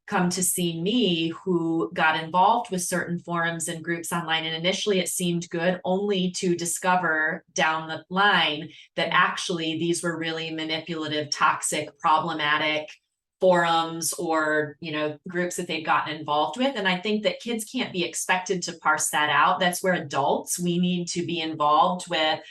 come to see me who got involved with certain forums and groups online, and initially it seemed good, only to discover down the line that actually these were really manipulative, toxic, problematic forums or groups that they've gotten involved with. And I think that kids can't be expected to parse that out. That's where adults, we need to be involved with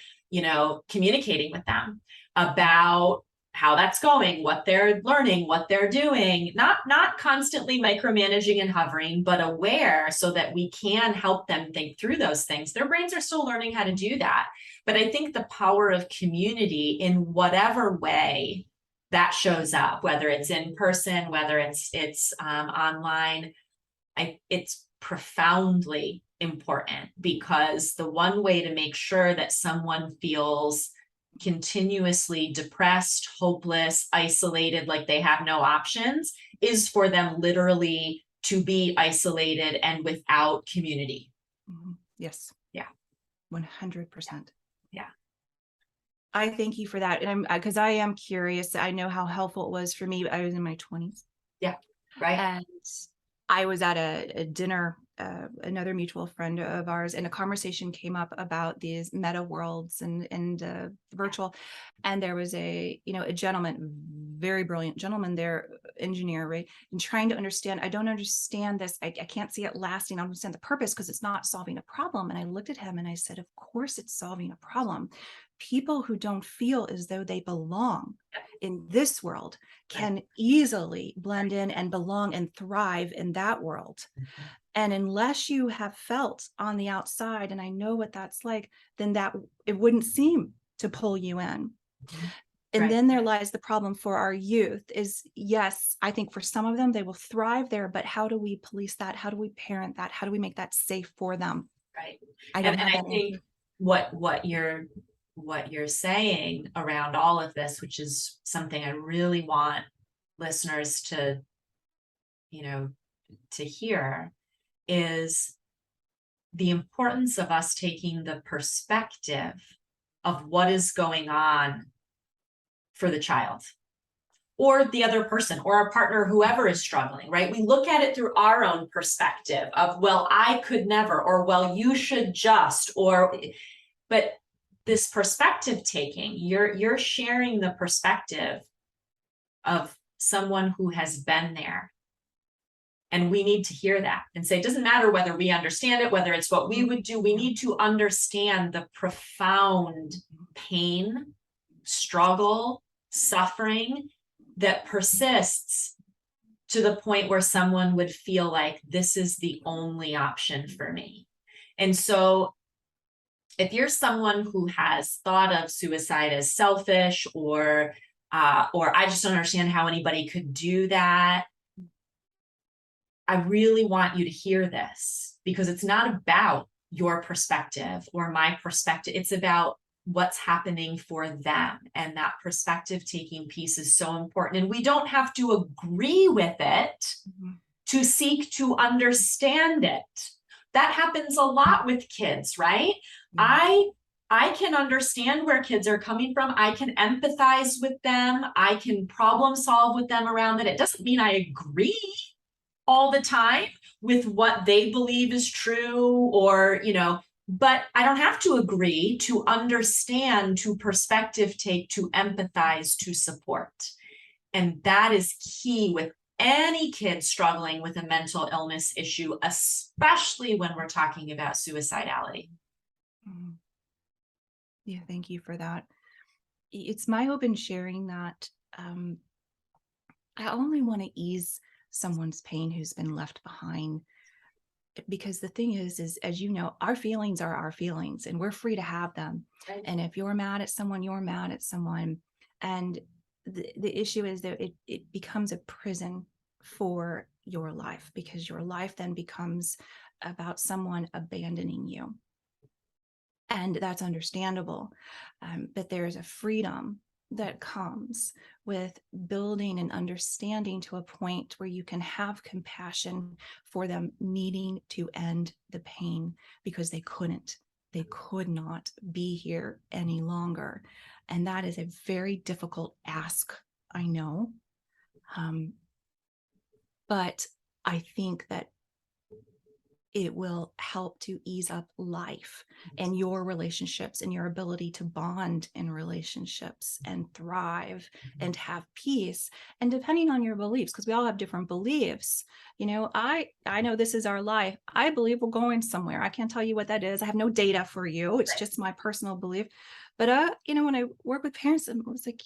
communicating with them about how that's going, what they're learning, what they're doing, not constantly micromanaging and hovering, but aware, so that we can help them think through those things. Their brains are still learning how to do that. But I think the power of community, in whatever way that shows up, whether it's in person, whether it's online, it's profoundly important, because the one way to make sure that someone feels continuously depressed, hopeless, isolated, like they have no options, is for them literally to be isolated and without community. Yes. Yeah. 100%. Yeah. I thank you for that. And because I am curious. I know how helpful it was for me. I was in my 20s. Yeah. Right. And I was at a dinner, another mutual friend of ours, and a conversation came up about these meta worlds and virtual. And there was a gentleman, very brilliant gentleman there, engineer, right? And trying to understand, I don't understand this. I can't see it lasting. I don't understand the purpose, because it's not solving a problem. And I looked at him and I said, of course it's solving a problem. People who don't feel as though they belong in this world can easily blend in and belong and thrive in that world. And unless you have felt on the outside, and I know what that's like, then that it wouldn't seem to pull you in. And then there lies the problem for our youth is, yes, I think for some of them, they will thrive there, but how do we police that? How do we parent that? How do we make that safe for them? Right. I don't have that I think what you're saying around all of this, which is something I really want listeners to hear, is the importance of us taking the perspective of what is going on for the child. or the other person or our partner, whoever is struggling, right? We look at it through our own perspective of, well, I could never, or well, you should just, but this perspective taking, you're sharing the perspective of someone who has been there. And we need to hear that and say, it doesn't matter whether we understand it, whether it's what we would do. We need to understand the profound pain, struggle, suffering that persists to the point where someone would feel like this is the only option for me. And so if you're someone who has thought of suicide as selfish, or I just don't understand how anybody could do that, I really want you to hear this, because it's not about your perspective or my perspective. It's about what's happening for them. And that perspective taking piece is so important. And we don't have to agree with it to seek to understand it. That happens a lot with kids, right? I can understand where kids are coming from. I can empathize with them. I can problem solve with them around it. It doesn't mean I agree all the time with what they believe is true, or, but I don't have to agree to understand, to perspective take, to empathize, to support. And that is key with any kid struggling with a mental illness issue, especially when we're talking about suicidality. Yeah, thank you for that. It's my hope in sharing that I only want to ease someone's pain who's been left behind, because the thing is as you know, our feelings are our feelings and we're free to have them. Right. And if you're mad at someone, you're mad at someone. And the issue is that it becomes a prison for your life, because your life then becomes about someone abandoning you. And that's understandable. But there's a freedom that comes with building and understanding to a point where you can have compassion for them needing to end the pain, because they could not be here any longer. And that is a very difficult ask, I know. But I think that it will help to ease up life and your relationships and your ability to bond in relationships and thrive and have peace. And depending on your beliefs, because we all have different beliefs, I know this is our life. I believe we're going somewhere. I can't tell you what that is. I have no data for you. It's just my personal belief. But, when I work with parents, it was like,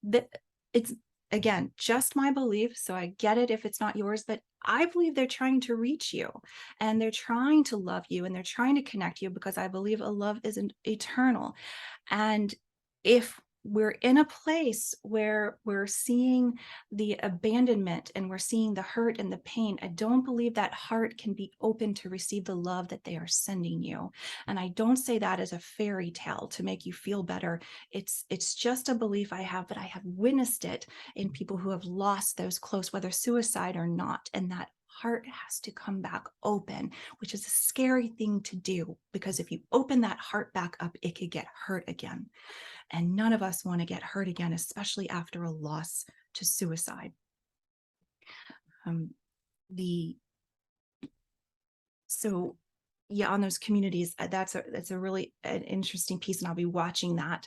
that it's, again, just my belief. So I get it if it's not yours, but I believe they're trying to reach you and they're trying to love you and they're trying to connect you, because I believe a love isn't eternal. And if we're in a place where we're seeing the abandonment and we're seeing the hurt and the pain, I don't believe that heart can be open to receive the love that they are sending you. And I don't say that as a fairy tale to make you feel better. It's just a belief I have, but I have witnessed it in people who have lost those close, whether suicide or not. And that heart has to come back open, which is a scary thing to do, because if you open that heart back up, it could get hurt again. And none of us want to get hurt again, especially after a loss to suicide. On those communities, that's a really an interesting piece, and I'll be watching that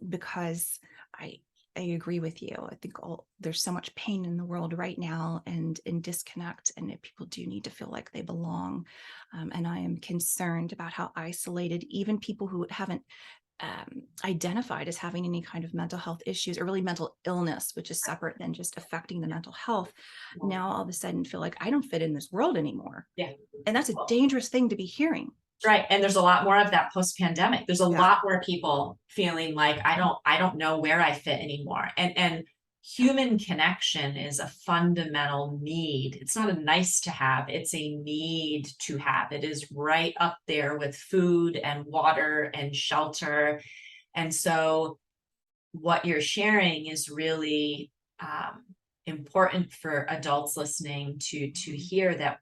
because I agree with you. I think there's so much pain in the world right now and disconnect, and people do need to feel like they belong. And I am concerned about how isolated even people who haven't identified as having any kind of mental health issues, or really mental illness, which is separate than just affecting the mental health, now all of a sudden feel like I don't fit in this world anymore. Yeah. And that's a dangerous thing to be hearing. Right. And there's a lot more of that post-pandemic. There's a lot more people feeling like I don't know where I fit anymore. And human connection is a fundamental need. It's not a nice to have, it's a need to have. It is right up there with food and water and shelter. And so what you're sharing is really important for adults listening to hear, that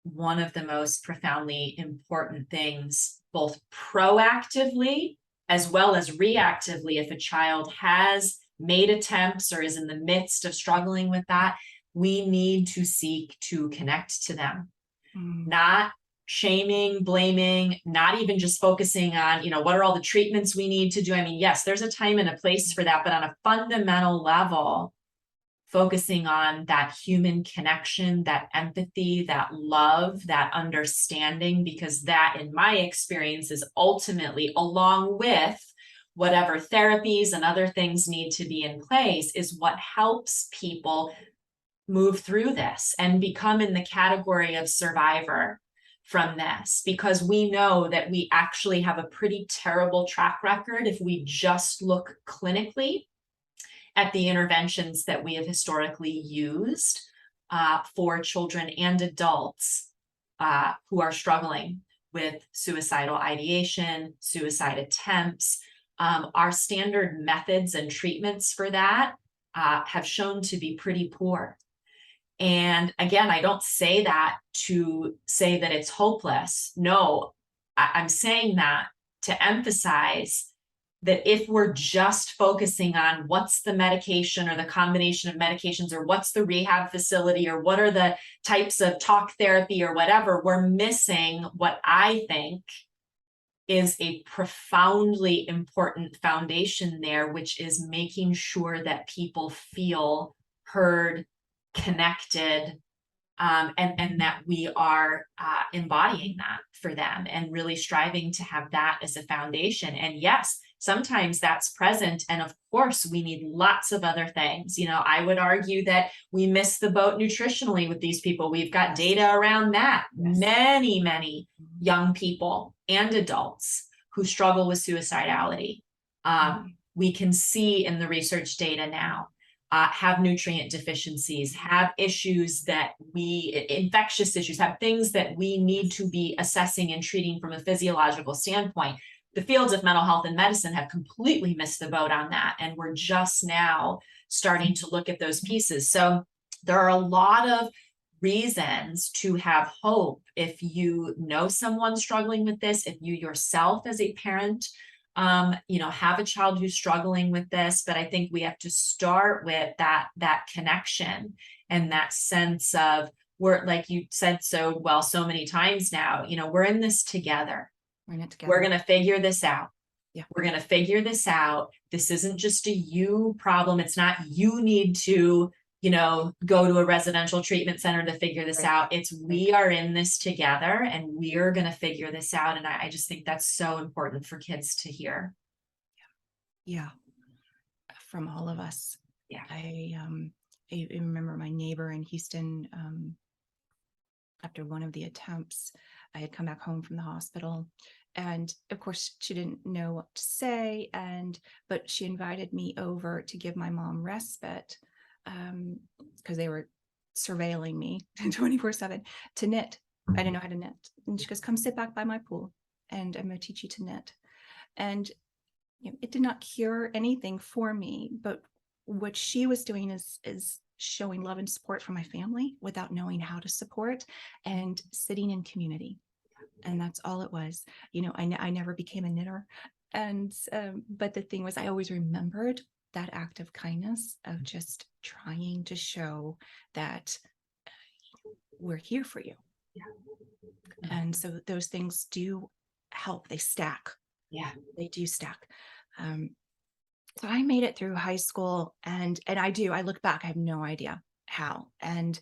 one of the most profoundly important things, both proactively as well as reactively, if a child has made attempts or is in the midst of struggling with that, we need to seek to connect to them. Not shaming, blaming, not even just focusing on, what are all the treatments we need to do? I mean, yes, there's a time and a place for that, but on a fundamental level, focusing on that human connection, that empathy, that love, that understanding, because that, in my experience, is ultimately, along with whatever therapies and other things need to be in place, is what helps people move through this and become in the category of survivor from this, because we know that we actually have a pretty terrible track record if we just look clinically at the interventions that we have historically used for children and adults who are struggling with suicidal ideation, suicide attempts. Our standard methods and treatments for that have shown to be pretty poor. And again, I don't say that to say that it's hopeless. No, I'm saying that to emphasize that if we're just focusing on what's the medication or the combination of medications or what's the rehab facility or what are the types of talk therapy or whatever, we're missing what I think is a profoundly important foundation there, which is making sure that people feel heard, connected, and that we are embodying that for them and really striving to have that as a foundation. And yes, sometimes that's present. And of course, we need lots of other things. I would argue that we miss the boat nutritionally with these people. We've got data around that. Yes. Many young people and adults who struggle with suicidality. We can see in the research data now, have nutrient deficiencies, have issues that infectious issues, have things that we need to be assessing and treating from a physiological standpoint. The fields of mental health and medicine have completely missed the boat on that. And we're just now starting to look at those pieces. So there are a lot of reasons to have hope if you know someone struggling with this, if you yourself as a parent have a child who's struggling with this. But I think we have to start with that connection and that sense of, we're, like you said so well so many times now, we're in this together. We're in it together. We're going to figure this out. Yeah. We're going to figure this out. This isn't just a you problem. It's not you need to go to a residential treatment center to figure this out. It's we are in this together and we're going to figure this out. And I just think that's so important for kids to hear. Yeah. From all of us. Yeah. I remember my neighbor in Houston, after one of the attempts, I had come back home from the hospital. And of course, she didn't know what to say. But she invited me over to give my mom respite, because they were surveilling me 24/7 to knit. I didn't know how to knit. And she goes, come sit back by my pool and I'm going to teach you to knit. And it did not cure anything for me, but what she was doing is showing love and support for my family without knowing how to support, and sitting in community. And that's all it was. I never became a knitter. And but the thing was, I always remembered that act of kindness, of just trying to show that we're here for you. Yeah. And so those things do help. They stack. Yeah, they do stack. So I made it through high school, and I look back, I have no idea how, and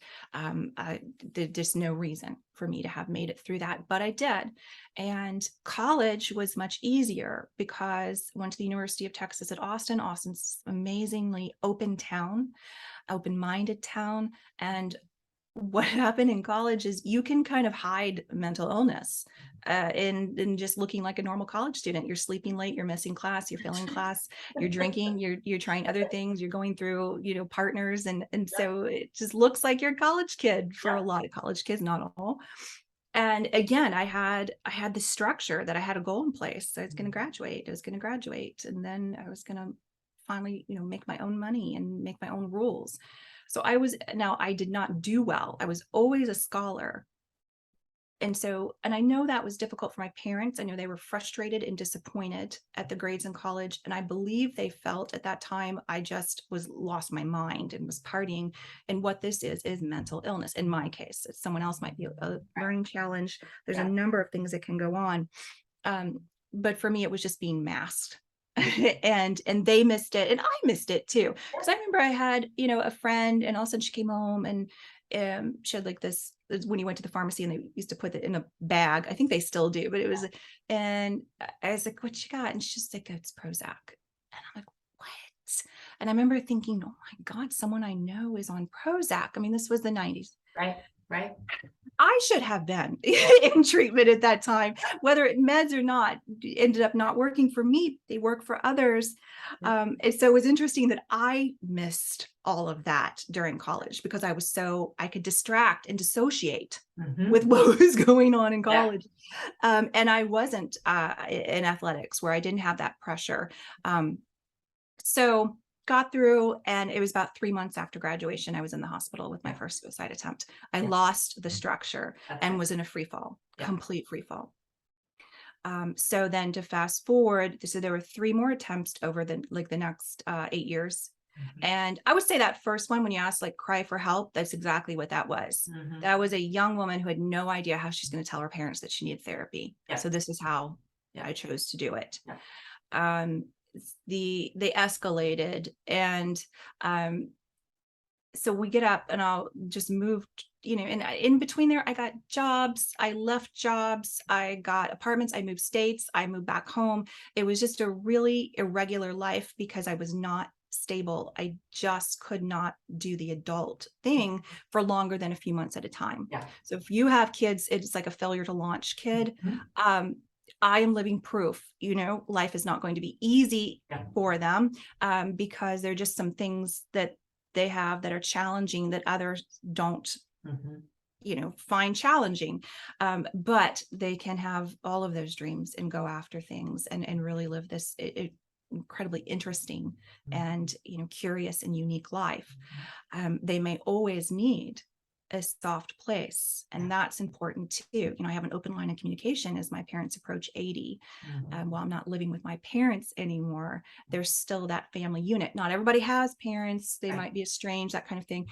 there's no reason for me to have made it through that, but I did. And college was much easier because I went to the University of Texas at Austin. Austin's amazingly open town, open-minded town. And what happened in college is you can kind of hide mental illness in just looking like a normal college student. You're sleeping late, you're missing class, you're failing class, you're drinking, you're trying other things, you're going through, partners. And so it just looks like you're a college kid for a lot of college kids, not all. And again, I had this structure that I had a goal in place. I was going to graduate. And then I was going to finally, make my own money and make my own rules. So I did not do well. I was always a scholar. and I know that was difficult for my parents. I know they were frustrated and disappointed at the grades in college. And I believe they felt at that time I just was lost my mind and was partying. And what this is mental illness. In my case, someone else might be a learning challenge. There's a number of things that can go on. But for me, it was just being masked. and they missed it and I missed it too, because I remember I had a friend, and all of a sudden she came home and she had like this when you went to the pharmacy and they used to put it in a bag. I think they still do, but it was, and I was like, what you got? And she's like, it's Prozac. And I'm like, what? And I remember thinking, oh my God, someone I know is on Prozac. I mean, this was the 90s. Right. I should have been in treatment at that time, whether it meds or not, ended up not working for me. They work for others. And so it was interesting that I missed all of that during college because I could distract and dissociate with what was going on in college. And I wasn't in athletics where I didn't have that pressure. So got through, and it was about 3 months after graduation, I was in the hospital with my first suicide attempt. I lost the structure and was in a free fall, complete free fall. So then to fast forward, so there were 3 more attempts over the next 8 years. And I would say that first one, when you ask like cry for help, that's exactly what that was. That was a young woman who had no idea how she's going to tell her parents that she needed therapy. So this is how I chose to do it. They escalated, and so we get up and I'll just move, and in between there, I got jobs, I left jobs, I got apartments, I moved states, I moved back home. It was just a really irregular life because I was not stable. I just could not do the adult thing for longer than a few months at a time. So if you have kids, it's like a failure to launch kid. I am living proof, life is not going to be easy for them because there are just some things that they have that are challenging that others don't, find challenging. But they can have all of those dreams and go after things and really live this incredibly interesting and, curious and unique life. They may always need a soft place, and that's important too. I have an open line of communication as my parents approach 80. While I'm not living with my parents anymore, there's still that family unit. Not everybody has parents, they might be estranged, that kind of thing.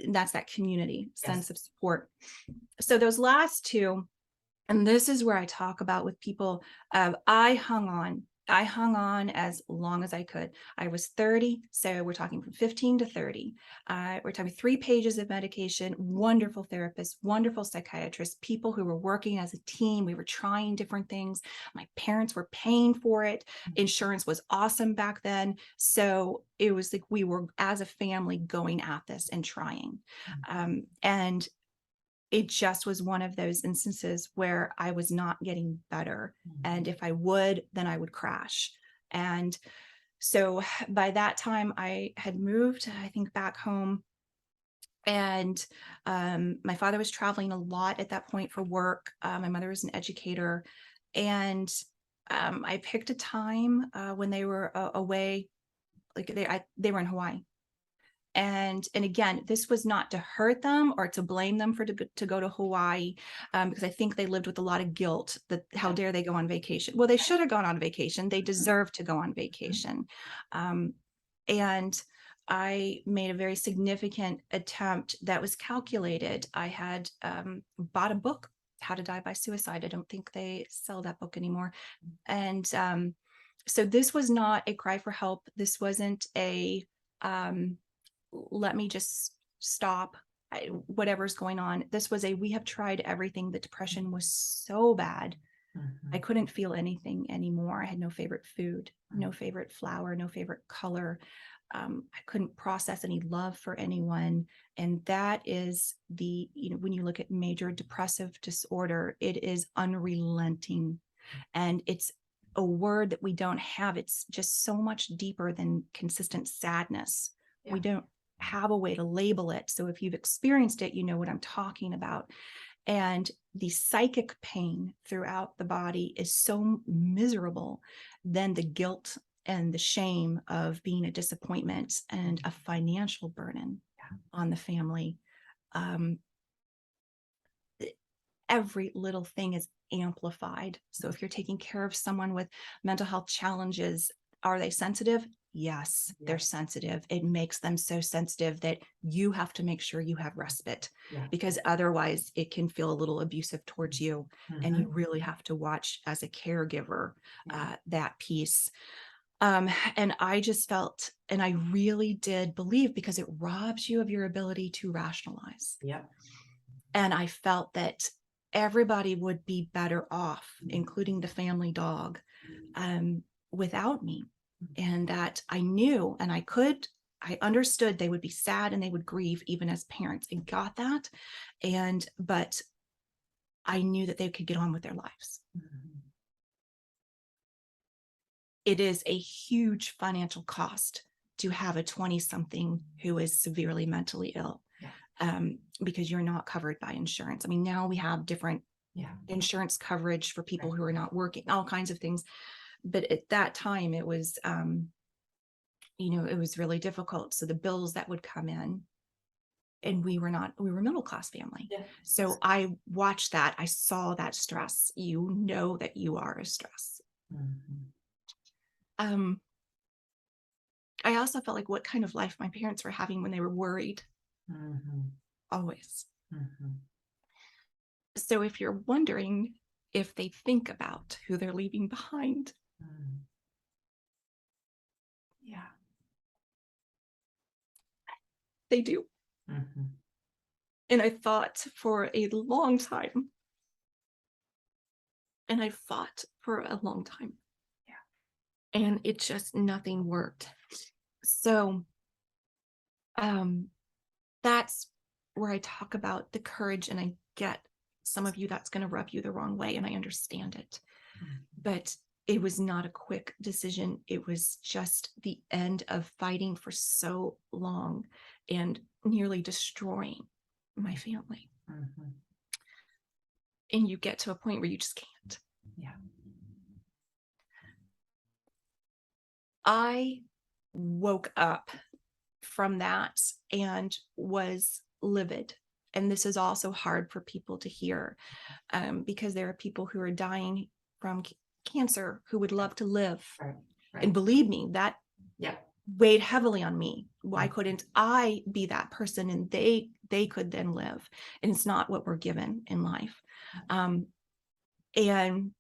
That's that community sense of support. So those last 2, and this is where I talk about with people, I hung on as long as I could. I was 30, so we're talking from 15 to 30. We're talking 3 pages of medication, wonderful therapists, wonderful psychiatrists, people who were working as a team. We were trying different things. My parents were paying for it. Insurance was awesome back then. So it was like we were, as a family, going at this and trying. And it just was one of those instances where I was not getting better. And if I would, then I would crash. And so by that time I had moved, I think, back home. And my father was traveling a lot at that point for work. My mother was an educator. And I picked a time when they were away, like they were in Hawaii. And again, this was not to hurt them or to blame them to go to Hawaii, because I think they lived with a lot of guilt that how dare they go on vacation? Well, they should have gone on vacation. They deserve to go on vacation. And I made a very significant attempt that was calculated. I had bought a book, How to Die by Suicide. I don't think they sell that book anymore. And so this was not a cry for help. This wasn't a let me just stop whatever's going on. This was we have tried everything. The depression was so bad. I couldn't feel anything anymore. I had no favorite food, no favorite flower, no favorite color. I couldn't process any love for anyone. And that is when you look at major depressive disorder, it is unrelenting. And it's a word that we don't have. It's just so much deeper than consistent sadness. We don't have a way to label it. So if you've experienced it, you know what I'm talking about. And the psychic pain throughout the body is so miserable than the guilt and the shame of being a disappointment and a financial burden on the family. every little thing is amplified. So if you're taking care of someone with mental health challenges, are they sensitive? Yes, they're Yes. sensitive. It makes them so sensitive that you have to make sure you have respite, Yeah. because otherwise it can feel a little abusive towards you. And you Mhm. really have to watch as a caregiver Yeah. that piece. And I just felt, and I really did believe, because it robs you of your ability to rationalize. Yep. And I felt that everybody would be better off, including the family dog, without me. And that I knew, and I understood they would be sad and they would grieve even as parents, and got that. But I knew that they could get on with their lives. Mhm. It is a huge financial cost to have a 20-something who is severely mentally ill, Yeah. because you're not covered by insurance. I mean, now we have different Yeah. insurance coverage for people Right. who are not working, all kinds of things. But at that time, it was, it was really difficult. So the bills that would come in, and we were a middle class family. Yeah. So I watched that. I saw that stress. You know that you are a stress. Mhm. Um, I also felt like what kind of life my parents were having when they were worried, Mhm. always. Mhm. So if you're wondering if they think about who they're leaving behind, Mm. Yeah. they do. Mhm. And I thought for a long time, and I fought for a long time. Yeah. And it just, nothing worked. So um that's where I talk about the courage, and I get some of you that's going to rub you the wrong way, and I understand it. Mhm. But it was not a quick decision. It was just the end of fighting for so long and nearly destroying my family. Mhm. And you get to a point where you just can't. Yeah. I woke up from that and was livid. And this is also hard for people to hear, because there are people who are dying from cancer who would love to live. Right. And Right. believe me, that Yeah. weighed heavily on me. Why Yeah. couldn't I be that person, and they could then live? And it's not what we're given in life. Um, and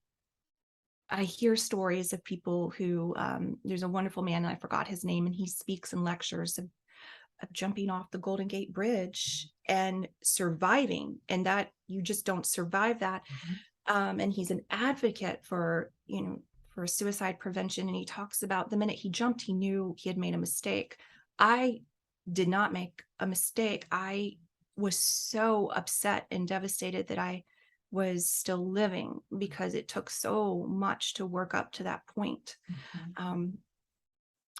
I hear stories of people who, there's a wonderful man, and I forgot his name, and he speaks in lectures of jumping off the Golden Gate Bridge and surviving, and that you just don't survive that. Mhm. And he's an advocate for, for suicide prevention. And he talks about the minute he jumped, he knew he had made a mistake. I did not make a mistake. I was so upset and devastated that I was still living, because it took so much to work up to that point. Mhm.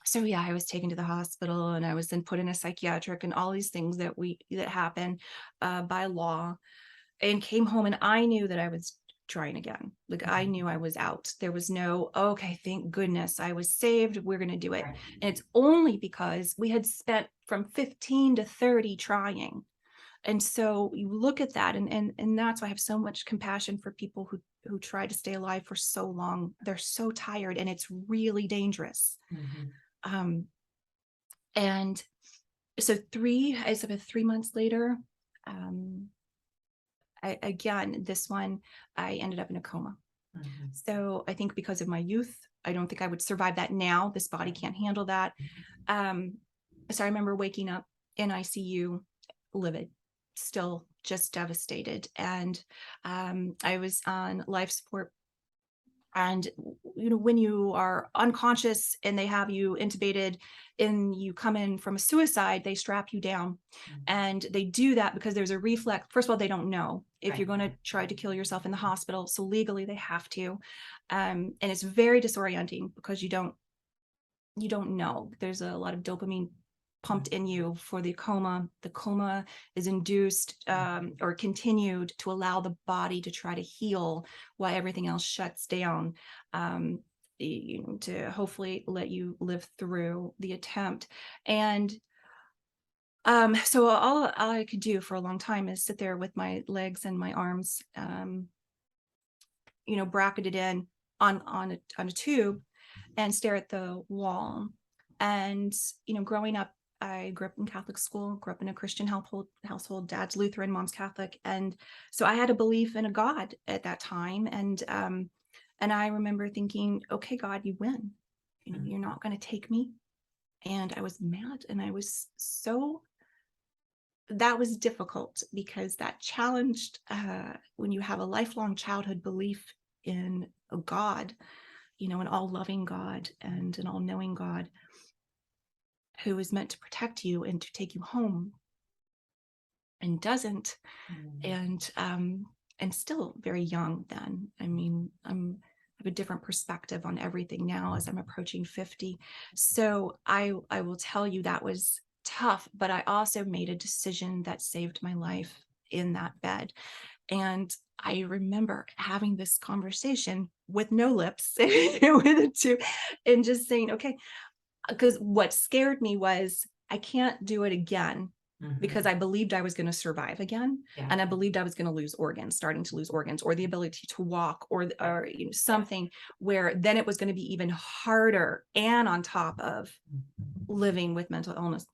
So yeah, I was taken to the hospital, and I was then put in a psychiatric, and all these things that happen by law, and came home, and I knew that I was trying again. Like, I knew I was out. There was no, okay, thank goodness I was saved, we're going to do it. Right. And it's only because we had spent from 15 to 30 trying. And so you look at that, and that's why I have so much compassion for people who try to stay alive for so long. They're so tired, and it's really dangerous. Mhm. Um, and so 3 months later, um, this one, I ended up in a coma. Mhm. So I think because of my youth, I don't think I would survive that now. This body can't handle that. So I remember waking up in ICU, livid, still just devastated. And I was on life support. And when you are unconscious and they have you intubated and you come in from a suicide, they strap you down. Mhm. And they do that because there's a reflex. First of all, they don't know if Right. you're going to try to kill yourself in the hospital, so legally they have to. And it's very disorienting, because you don't know. There's a lot of dopamine pumped in you for the coma. The coma is induced or continued to allow the body to try to heal while everything else shuts down, to hopefully let you live through the attempt. And So all I could do for a long time is sit there with my legs and my arms, bracketed in on a tube and stare at the wall. And, growing up, I grew up in Catholic school, grew up in a Christian household, dad's Lutheran, mom's Catholic. And so I had a belief in a God at that time. And I remember thinking, okay, God, you win. You're not going to take me. And I was mad. And I was that was difficult because that challenged when you have a lifelong childhood belief in a God, an all loving God and an all knowing God who is meant to protect you and to take you home and doesn't. And still very young then. I mean, I have a different perspective on everything now as I'm approaching 50. So I will tell you that was tough, but I also made a decision that saved my life in that bed. And I remember having this conversation with no lips with it too, and just saying, okay, because what scared me was I can't do it again because I believed I was going to survive again. Yeah. And I believed I was going to lose organs, starting to lose organs or the ability to walk or something where then it was going to be even harder and on top of living with mental illness.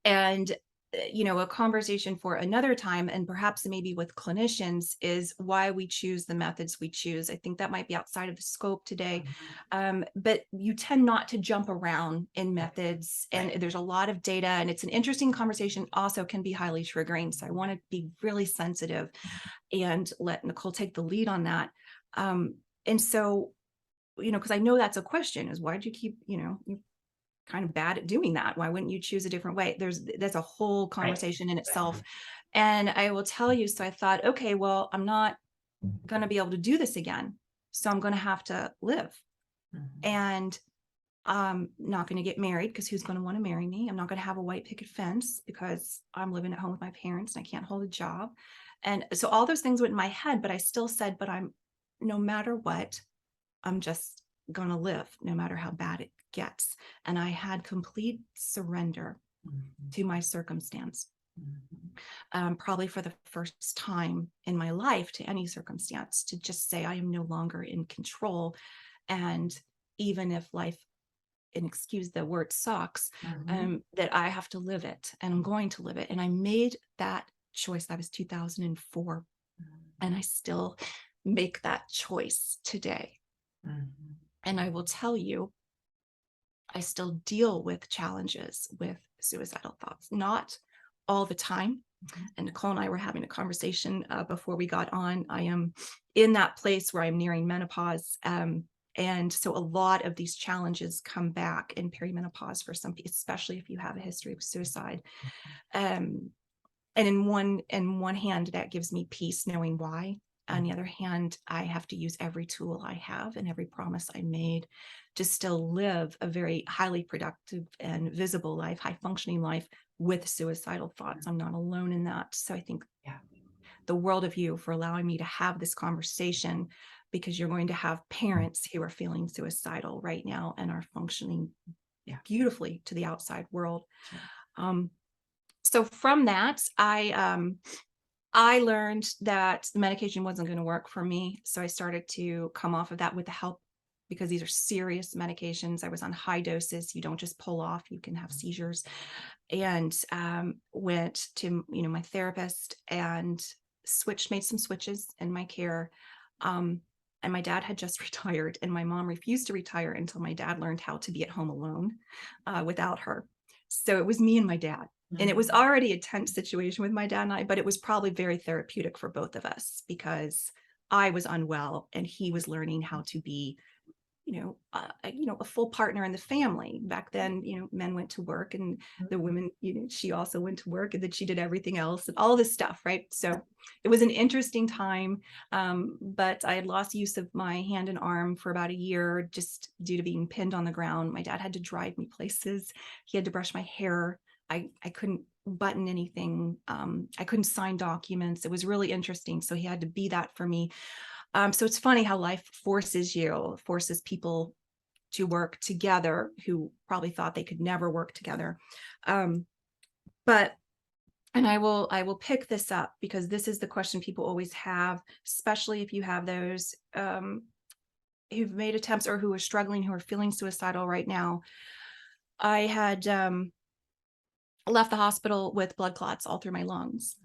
And a conversation for another time, and perhaps maybe with clinicians, is why we choose the methods we choose. I think that might be outside of the scope today. But you tend not to jump around in methods, and there's a lot of data, and it's an interesting conversation, also can be highly triggering. So I want to be really sensitive and let Nicole take the lead on that. And so, because I know that's a question, is why do you keep, you're kind of bad at doing that. Why wouldn't you choose a different way? That's a whole conversation in itself. And I will tell you, so I thought, okay, well, I'm not going to be able to do this again. So I'm going to have to live. And I'm not going to get married because who's going to want to marry me? I'm not going to have a white picket fence because I'm living at home with my parents and I can't hold a job. And so all those things went in my head, but I still said, but no matter what, I'm just going to live no matter how bad it gets. And I had complete surrender to my circumstance, probably for the first time in my life to any circumstance, to just say I am no longer in control. And even if life, and excuse the word, sucks, that I have to live it and I'm going to live it. And I made that choice. That was 2004. And I still make that choice today. And I will tell you, I still deal with challenges with suicidal thoughts, not all the time. And Nicole and I were having a conversation before we got on. I am in that place where I'm nearing menopause. And so a lot of these challenges come back in perimenopause for some people, especially if you have a history of suicide. And in one hand, that gives me peace knowing why. On the other hand, I have to use every tool I have and every promise I made to still live a very highly productive and visible life, high functioning life with suicidal thoughts. I'm not alone in that. So I think the world of you for allowing me to have this conversation, because you're going to have parents who are feeling suicidal right now and are functioning beautifully to the outside world. So from that, I learned that the medication wasn't going to work for me. So I started to come off of that with the help, because these are serious medications. I was on high doses. You don't just pull off, you can have seizures. And went to, my therapist and made some switches in my care. And my dad had just retired, and my mom refused to retire until my dad learned how to be at home alone without her. So it was me and my dad. And it was already a tense situation with my dad and I, but it was probably very therapeutic for both of us because I was unwell and he was learning how to be, a full partner in the family. Back then, men went to work and the women, she also went to work, and then she did everything else and all this stuff. Right. So it was an interesting time. But I had lost use of my hand and arm for about a year just due to being pinned on the ground. My dad had to drive me places. He had to brush my hair. I couldn't button anything. I couldn't sign documents. It was really interesting. So he had to be that for me. So it's funny how life forces people to work together who probably thought they could never work together. But and I will pick this up because this is the question people always have, especially if you have those who've made attempts or who are struggling, who are feeling suicidal right now. I had left the hospital with blood clots all through my lungs.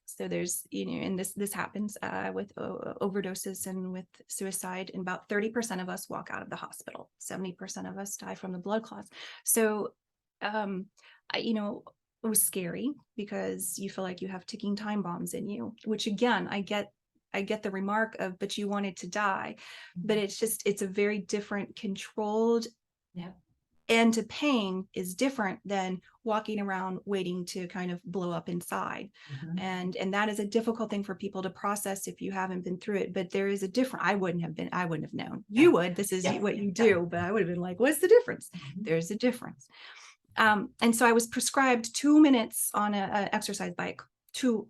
So there's, and this happens with overdoses and with suicide, and about 30% of us walk out of the hospital. 70% of us die from the blood clots. So, it was scary because you feel like you have ticking time bombs in you, which again, I get the remark of, but you wanted to die, but it's a very different controlled. Yeah. And to pain is different than walking around waiting to kind of blow up inside. And that is a difficult thing for people to process if you haven't been through it. But there is a different, I wouldn't have known. You would, this is what you do, but I would have been like, what's the difference? There's a difference. And so I was prescribed 2 minutes on a exercise bike,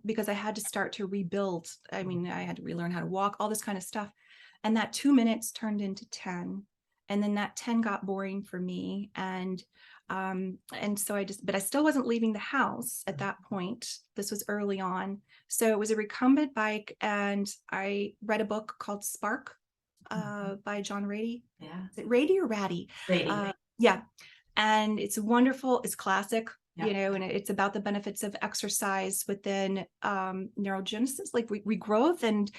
because I had to start to rebuild. I mean, I had to relearn how to walk, all this kind of stuff. And that 2 minutes turned into 10. And then that 10 got boring for me. And so but I still wasn't leaving the house at that point. This was early on. So it was a recumbent bike. And I read a book called Spark by John Rady. Yeah. Is it Rady or Ratty? Rady. Yeah. And it's wonderful. It's classic, Yeah. and it's about the benefits of exercise within neurogenesis, like regrowth. And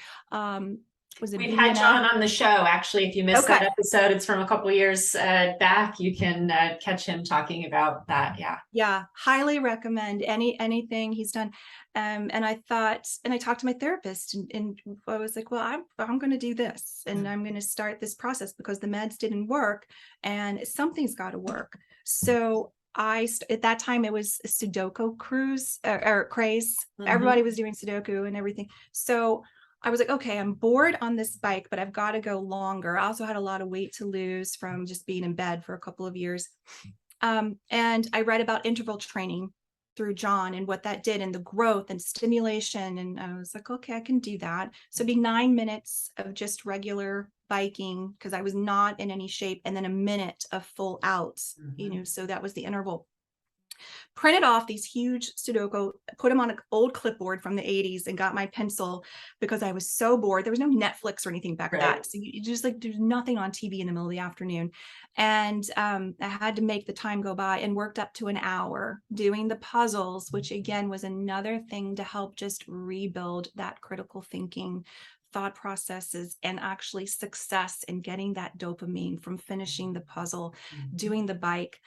was it We've had John on the show. Actually, if you missed that episode, it's from a couple years back. You can catch him talking about that. Yeah. Yeah. Highly recommend anything he's done. And I talked to my therapist, and I was like, well, I'm going to do this, and I'm going to start this process because the meds didn't work and something's got to work. So at that time it was a Sudoku craze. Everybody was doing Sudoku and everything. So I was like, okay, I'm bored on this bike, but I've got to go longer. I also had a lot of weight to lose from just being in bed for a couple of years. And I read about interval training through John and what that did and the growth and stimulation. And I was like, okay, I can do that. So it'd be 9 minutes of just regular biking because I was not in any shape, and then a minute of full outs, so that was the interval. Printed off these huge Sudoku, put them on an old clipboard from the 80s, and got my pencil because I was so bored. There was no Netflix or anything back then. So you just there's nothing on TV in the middle of the afternoon. And I had to make the time go by, and worked up to an hour doing the puzzles, which again was another thing to help just rebuild that critical thinking, thought processes, and actually success in getting that dopamine from finishing the puzzle, doing the bike,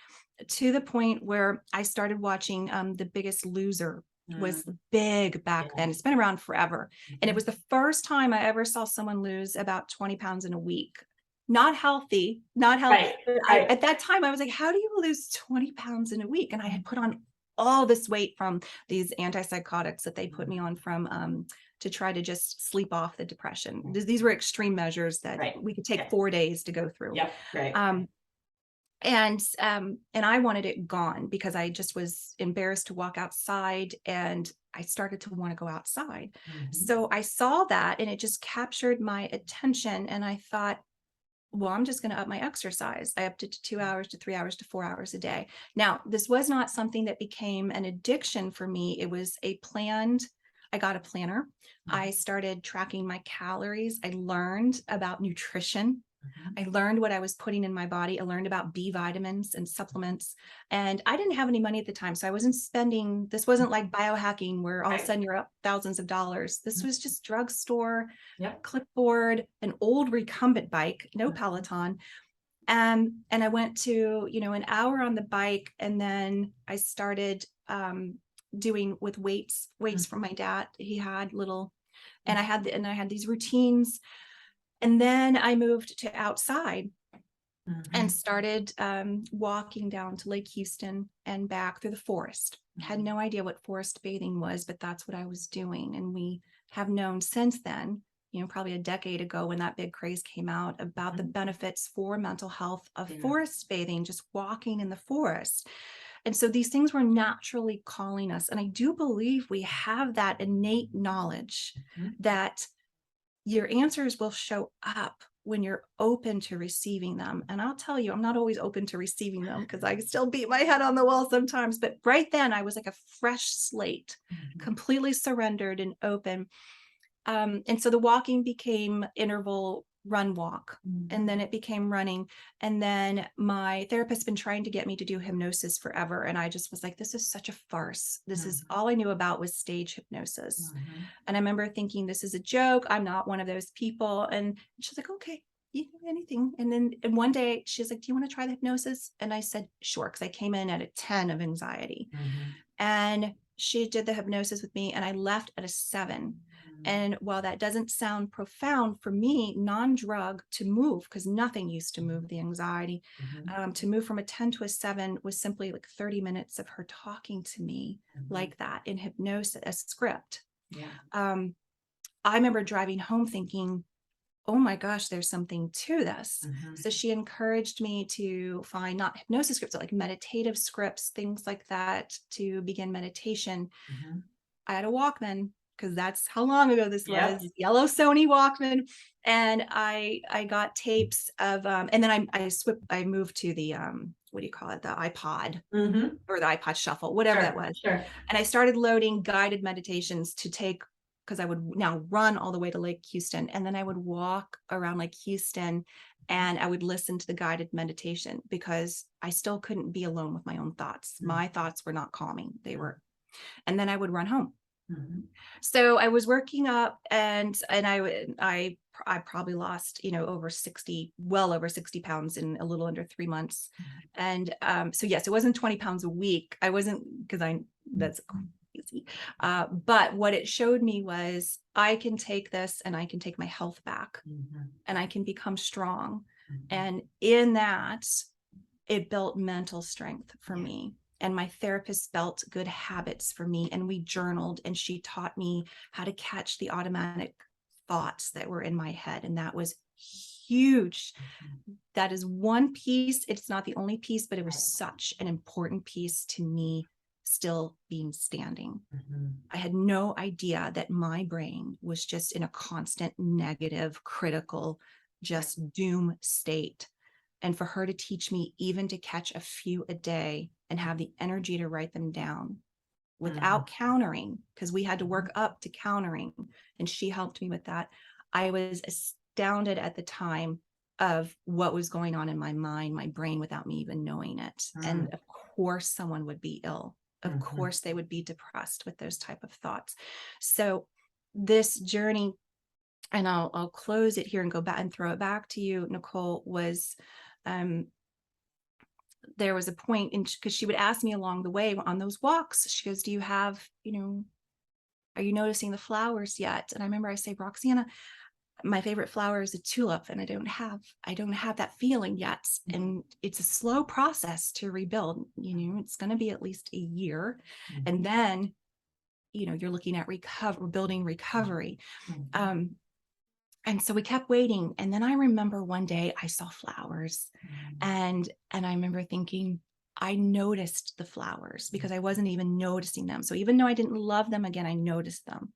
to the point where I started watching The Biggest Loser. Was big back then. It's been around forever. And it was the first time I ever saw someone lose about 20 pounds in a week. Not healthy. Right. At that time, I was like, how do you lose 20 pounds in a week? And I had put on all this weight from these antipsychotics that they put me on to try to just sleep off the depression. These were extreme measures that we could take 4 days to go through. Yep. Right. And I wanted it gone because I just was embarrassed to walk outside, and I started to want to go outside. So I saw that, and it just captured my attention. And I thought, well, I'm just going to up my exercise. I upped it to 2 hours to 3 hours to 4 hours a day. Now, this was not something that became an addiction for me. It was I got a planner. I started tracking my calories. I learned about nutrition. I learned what I was putting in my body. I learned about B vitamins and supplements. And I didn't have any money at the time. So I wasn't spending, this wasn't like biohacking where all of a sudden you're up thousands of dollars. This was just drugstore, clipboard, an old recumbent bike, no Peloton. And I went to, an hour on the bike. And then I started doing with weights from my dad. He had little, and I had these routines. And then I moved to outside and started walking down to Lake Houston and back through the forest. Had no idea what forest bathing was, but that's what I was doing. And we have known since then, probably a decade ago when that big craze came out, about the benefits for mental health of forest bathing, just walking in the forest. And so these things were naturally calling us. And I do believe we have that innate knowledge that your answers will show up when you're open to receiving them. And I'll tell you, I'm not always open to receiving them because I still beat my head on the wall sometimes. But right then I was like a fresh slate, completely surrendered and open. And so the walking became interval run walk. And then it became running. And then my therapist has been trying to get me to do hypnosis forever. And I just was like, this is such a farce. This is all I knew about was stage hypnosis. And I remember thinking, this is a joke. I'm not one of those people. And she's like, okay, you can do anything. And one day she's like, do you want to try the hypnosis? And I said, sure. Because I came in at a 10 of anxiety. And she did the hypnosis with me and I left at a 7. And while that doesn't sound profound for me, non-drug to move, because nothing used to move the anxiety, to move from a 10 to a 7 was simply like 30 minutes of her talking to me like that in hypnosis, a script. I remember driving home thinking, oh my gosh, there's something to this. So she encouraged me to find not hypnosis scripts, but like meditative scripts, things like that to begin meditation. I had a Walkman because that's how long ago this was, yellow Sony Walkman. And I got tapes of, and then I moved to the, what do you call it? The iPod or the iPod Shuffle, whatever that was. And I started loading guided meditations to take, because I would now run all the way to Lake Houston. And then I would walk around Lake Houston and I would listen to the guided meditation because I still couldn't be alone with my own thoughts. My thoughts were not calming. They were. And then I would run home. So I was working up and I probably lost, well over 60 pounds in a little under 3 months. And so yes, it wasn't 20 pounds a week. I wasn't, because that's crazy. But what it showed me was I can take this and I can take my health back and I can become strong. And in that, it built mental strength for me. And my therapist built good habits for me. And we journaled and she taught me how to catch the automatic thoughts that were in my head. And that was huge. That is one piece. It's not the only piece, but it was such an important piece to me still being standing. I had no idea that my brain was just in a constant negative, critical, just doom state. And for her to teach me even to catch a few a day and have the energy to write them down without countering, because we had to work up to countering. And she helped me with that. I was astounded at the time of what was going on in my mind, my brain, without me even knowing it. And of course, someone would be ill. Of course, they would be depressed with those type of thoughts. So this journey, and I'll close it here and go back and throw it back to you, Nicole, was there was a point in, because she would ask me along the way on those walks, she goes, do you have, are you noticing the flowers yet? And I remember I say, Roxana, my favorite flower is a tulip and I don't have that feeling yet. And it's a slow process to rebuild, it's going to be at least a year. And then, you're looking at building recovery. And so we kept waiting. And then I remember one day I saw flowers and I remember thinking, I noticed the flowers because I wasn't even noticing them. So even though I didn't love them again, I noticed them.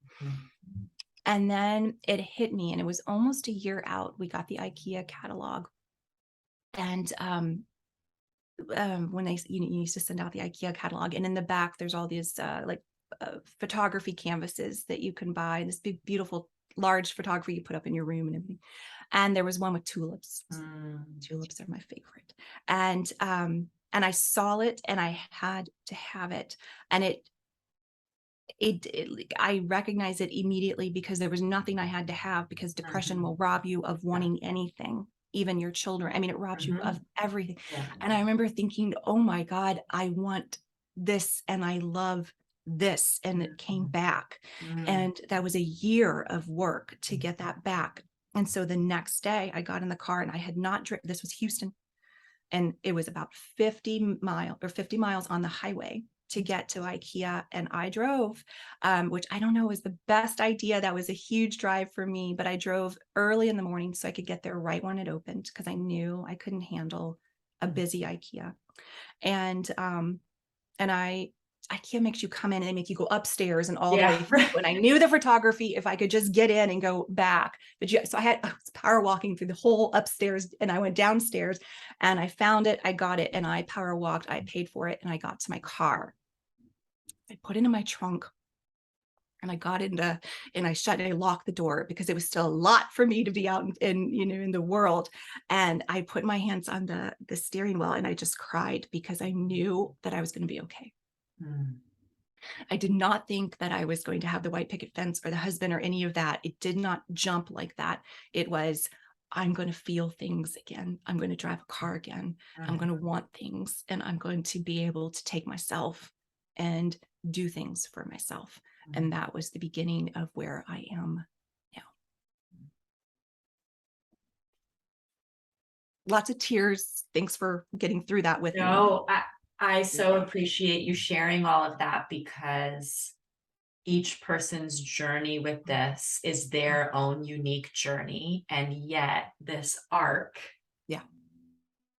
And then it hit me, and it was almost a year out. We got the IKEA catalog. And when they, you used to send out the IKEA catalog, and in the back, there's all these photography canvases that you can buy, this big, beautiful, large photography you put up in your room and everything. And there was one with tulips. Tulips are my favorite. And I saw it and I had to have it. And I recognized it immediately because there was nothing I had to have, because depression will rob you of wanting anything, even your children. I mean, it robs you of everything. And I remember thinking, oh my God, I want this and I love this. And it came back. And that was a year of work to get that back. And so the next day I got in the car and I had not driven. This was Houston. And it was about 50 miles on the highway to get to IKEA. And I drove, which I don't know was the best idea. That was a huge drive for me, but I drove early in the morning so I could get there right when it opened, because I knew I couldn't handle a busy IKEA. And I I can't make you come in and they make you go upstairs and all the way Yeah. through. And I knew the photography, if I could just get in and go back. But yeah, so I was power walking through the whole upstairs, and I went downstairs and I found it, I got it, and I power walked, I paid for it, and I got to my car. I put it in my trunk and I got into, and I locked the door because it was still a lot for me to be out in the world. And I put my hands on the steering wheel and I just cried because I knew that I was going to be okay. Mm. I did not think that I was going to have the white picket fence or the husband or any of that. It did not jump like that. It was, I'm going to feel things again. I'm going to drive a car again. I'm going to want things, and I'm going to be able to take myself and do things for myself. And that was the beginning of where I am now. Lots of tears. Thanks for getting through that with me. No, I so appreciate you sharing all of that, because each person's journey with this is their own unique journey. And yet this arc Yeah.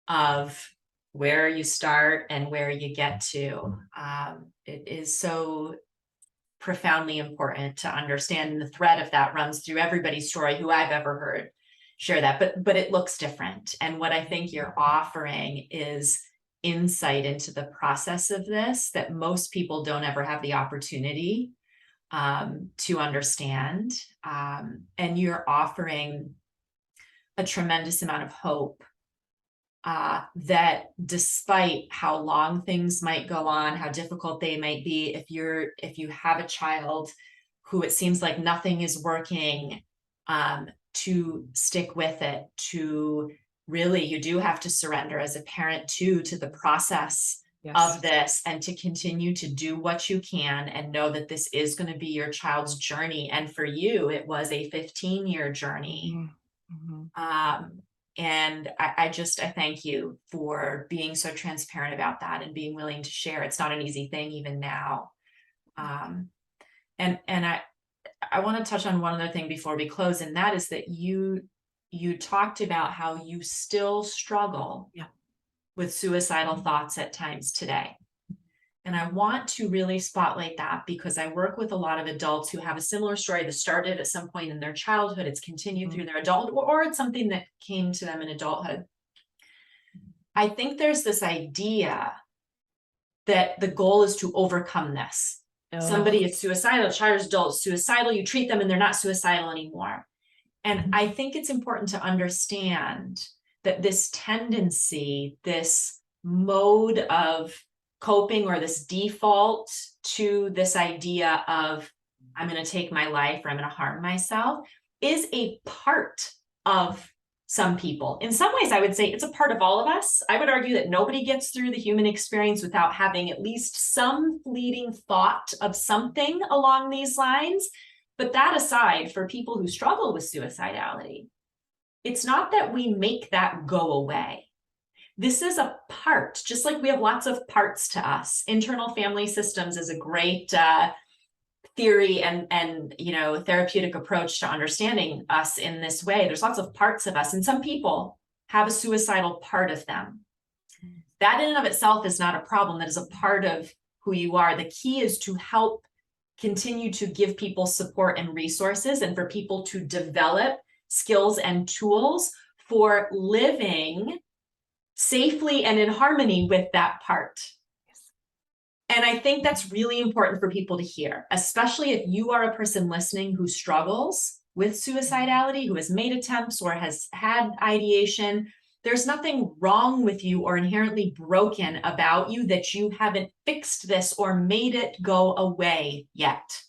of where you start and where you get to, it is so profoundly important to understand. And the thread of that runs through everybody's story who I've ever heard share that, but it looks different. And what I think you're offering is insight into the process of this that most people don't ever have the opportunity to understand. And you're offering a tremendous amount of hope that despite how long things might go on, how difficult they might be, if you have a child who it seems like nothing is working, to stick with it, to really, you do have to surrender as a parent too, to the process of this, and to continue to do what you can and know that this is going to be your child's journey. And for you, it was a 15-year journey. And I thank you for being so transparent about that and being willing to share. It's not an easy thing even now. And I want to touch on one other thing before we close, and that is that you talked about how you still struggle with suicidal thoughts at times today. And I want to really spotlight that, because I work with a lot of adults who have a similar story that started at some point in their childhood. It's continued through their adult, or it's something that came to them in adulthood. I think there's this idea that the goal is to overcome this. Somebody is suicidal, child or adult is suicidal, you treat them and they're not suicidal anymore. And I think it's important to understand that this tendency, this mode of coping, or this default to this idea of I'm going to take my life or I'm going to harm myself, is a part of some people. In some ways, I would say it's a part of all of us. I would argue that nobody gets through the human experience without having at least some fleeting thought of something along these lines. But that aside, for people who struggle with suicidality, it's not that we make that go away. This is a part, just like we have lots of parts to us. Internal family systems is a great theory and therapeutic approach to understanding us in this way. There's lots of parts of us, and some people have a suicidal part of them. That in and of itself is not a problem. That is a part of who you are. The key is to help continue to give people support and resources, and for people to develop skills and tools for living safely and in harmony with that part. And I think that's really important for people to hear, especially if you are a person listening who struggles with suicidality, who has made attempts or has had ideation. There's nothing wrong with you or inherently broken about you that you haven't fixed this or made it go away yet.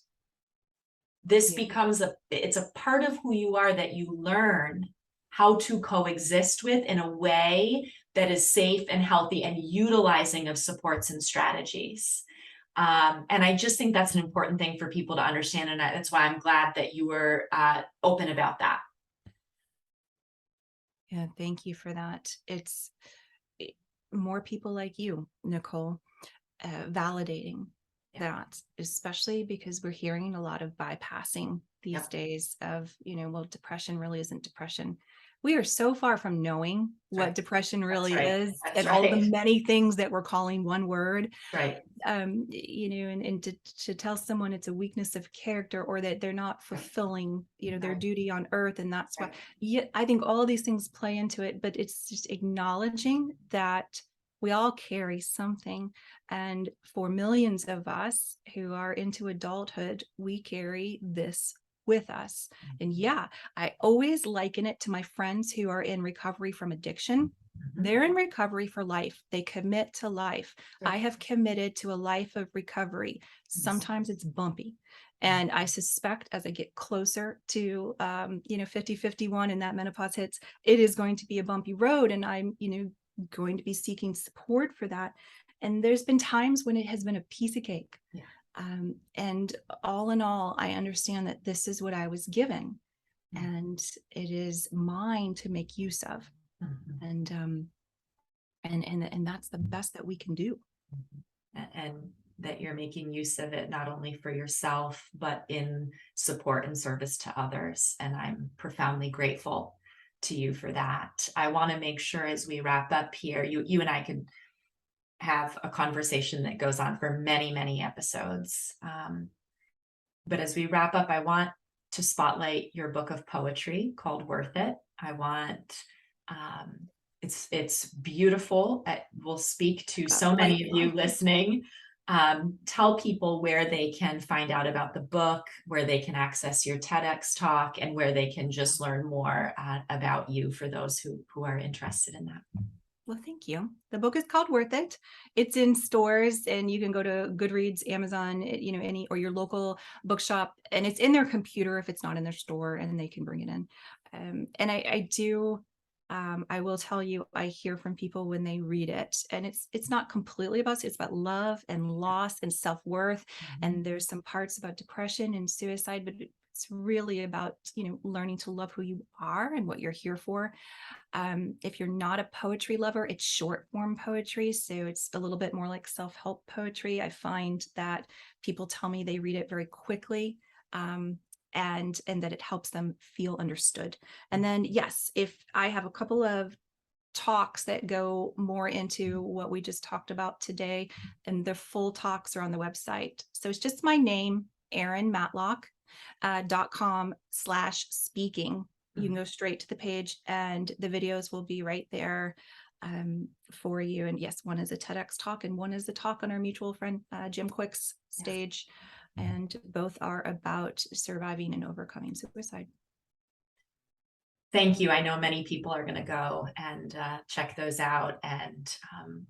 This becomes it's a part of who you are that you learn how to coexist with in a way that is safe and healthy and utilizing of supports and strategies. And I just think that's an important thing for people to understand. And that's why I'm glad that you were open about that. Yeah, thank you for that. It's more people like you, Nicole, validating that, especially because we're hearing a lot of bypassing these days of, well, depression really isn't depression. we are so far from knowing what Right. depression That's really right. is That's and all the right. many things that we're calling one word. Right. And to tell someone it's a weakness of character, or that they're not fulfilling, their Right. duty on earth, and that's why. Right. Yeah, I think all of these things play into it, but it's just acknowledging that we all carry something. And for millions of us who are into adulthood, we carry this with us. And yeah, I always liken it to my friends who are in recovery from addiction. Mhm. They're in recovery for life. They commit to life. I Right. have committed to a life of recovery. Yes. Sometimes it's bumpy. And I suspect as I get closer to, 50, 51, and that menopause hits, it is going to be a bumpy road. And I'm, going to be seeking support for that. And there's been times when it has been a piece of cake. Yeah. And all in all, I understand that this is what I was given, Mhm. and it is mine to make use of. Mhm. And that's the best that we can do. And that you're making use of it not only for yourself, but in support and service to others. And I'm profoundly grateful to you for that. I want to make sure as we wrap up here, you and I could have a conversation that goes on for many, many episodes. But as we wrap up, I want to spotlight your book of poetry called Worth It. I want it's beautiful. It will speak to Got so it right many of here. you listening. Tell people where they can find out about the book, where they can access your TEDx talk, and where they can just learn more about you for those who are interested in that. Well, thank you. The book is called Worth It. It's in stores, and you can go to Goodreads, Amazon, any, or your local bookshop, and it's in their computer if it's not in their store, and they can bring it in. And I do. I will tell you, I hear from people when they read it, and it's not completely about, it's about love and loss and self-worth, Mhm. and there's some parts about depression and suicide, but it's really about learning to love who you are and what you're here for. If you're not a poetry lover, it's short form poetry. So it's a little bit more like self-help poetry. I find that people tell me they read it very quickly. And that it helps them feel understood. And then, yes, if I have a couple of talks that go more into what we just talked about today, and the full talks are on the website. So it's just my name, Erin Matlock, .com/speaking. You can go straight to the page, and the videos will be right there for you. And yes, one is a TEDx talk, and one is a talk on our mutual friend Jim Quick's Yes. stage. And both are about surviving and overcoming suicide. Thank you. I know many people are going to go and check those out, and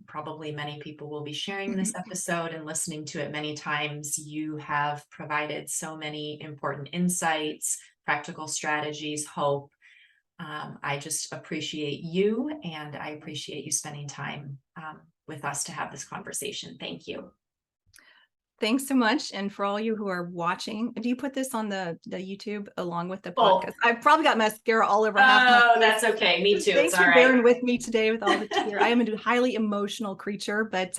probably many people will be sharing this episode and listening to it many times. You have provided so many important insights, practical strategies, hope. I just appreciate you, and I appreciate you spending time with us to have this conversation. Thank you. Thanks so much. And for all you who are watching, do you put this on the YouTube along with the podcast? Oh, I've probably got mascara all over half my oh, face. that's okay. Me too. It's Thanks all for right. bearing with me today with all the tears. I am a highly emotional creature, but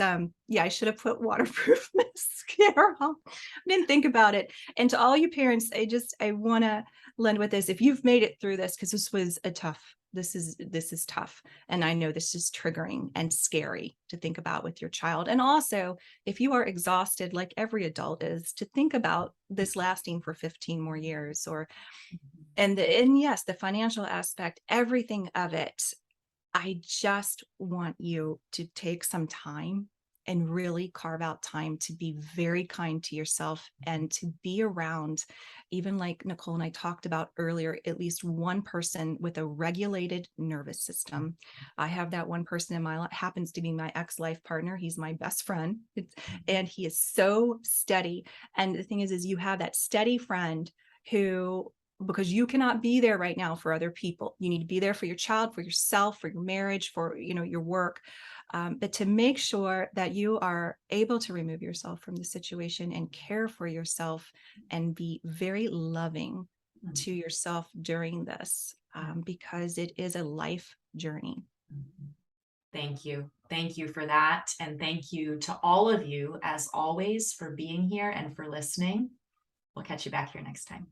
yeah, I should have put waterproof mascara on. I didn't think about it. And to all you parents, I want to lend with this. If you've made it through this, because this is tough. And I know this is triggering and scary to think about with your child. And also, if you are exhausted, like every adult is, to think about this lasting for 15 more years, or and yes, the financial aspect, everything of it. I just want you to take some time and really carve out time to be very kind to yourself, and to be around, even like Nicole and I talked about earlier, at least one person with a regulated nervous system. I have that one person in my life, happens to be my ex-life partner. He's my best friend, and he is so steady. And the thing is you have that steady friend who, because you cannot be there right now for other people. You need to be there for your child, for yourself, for your marriage, for your work. But to make sure that you are able to remove yourself from the situation and care for yourself, and be very loving to yourself during this, because it is a life journey. Thank you. Thank you for that. And thank you to all of you, as always, for being here and for listening. We'll catch you back here next time.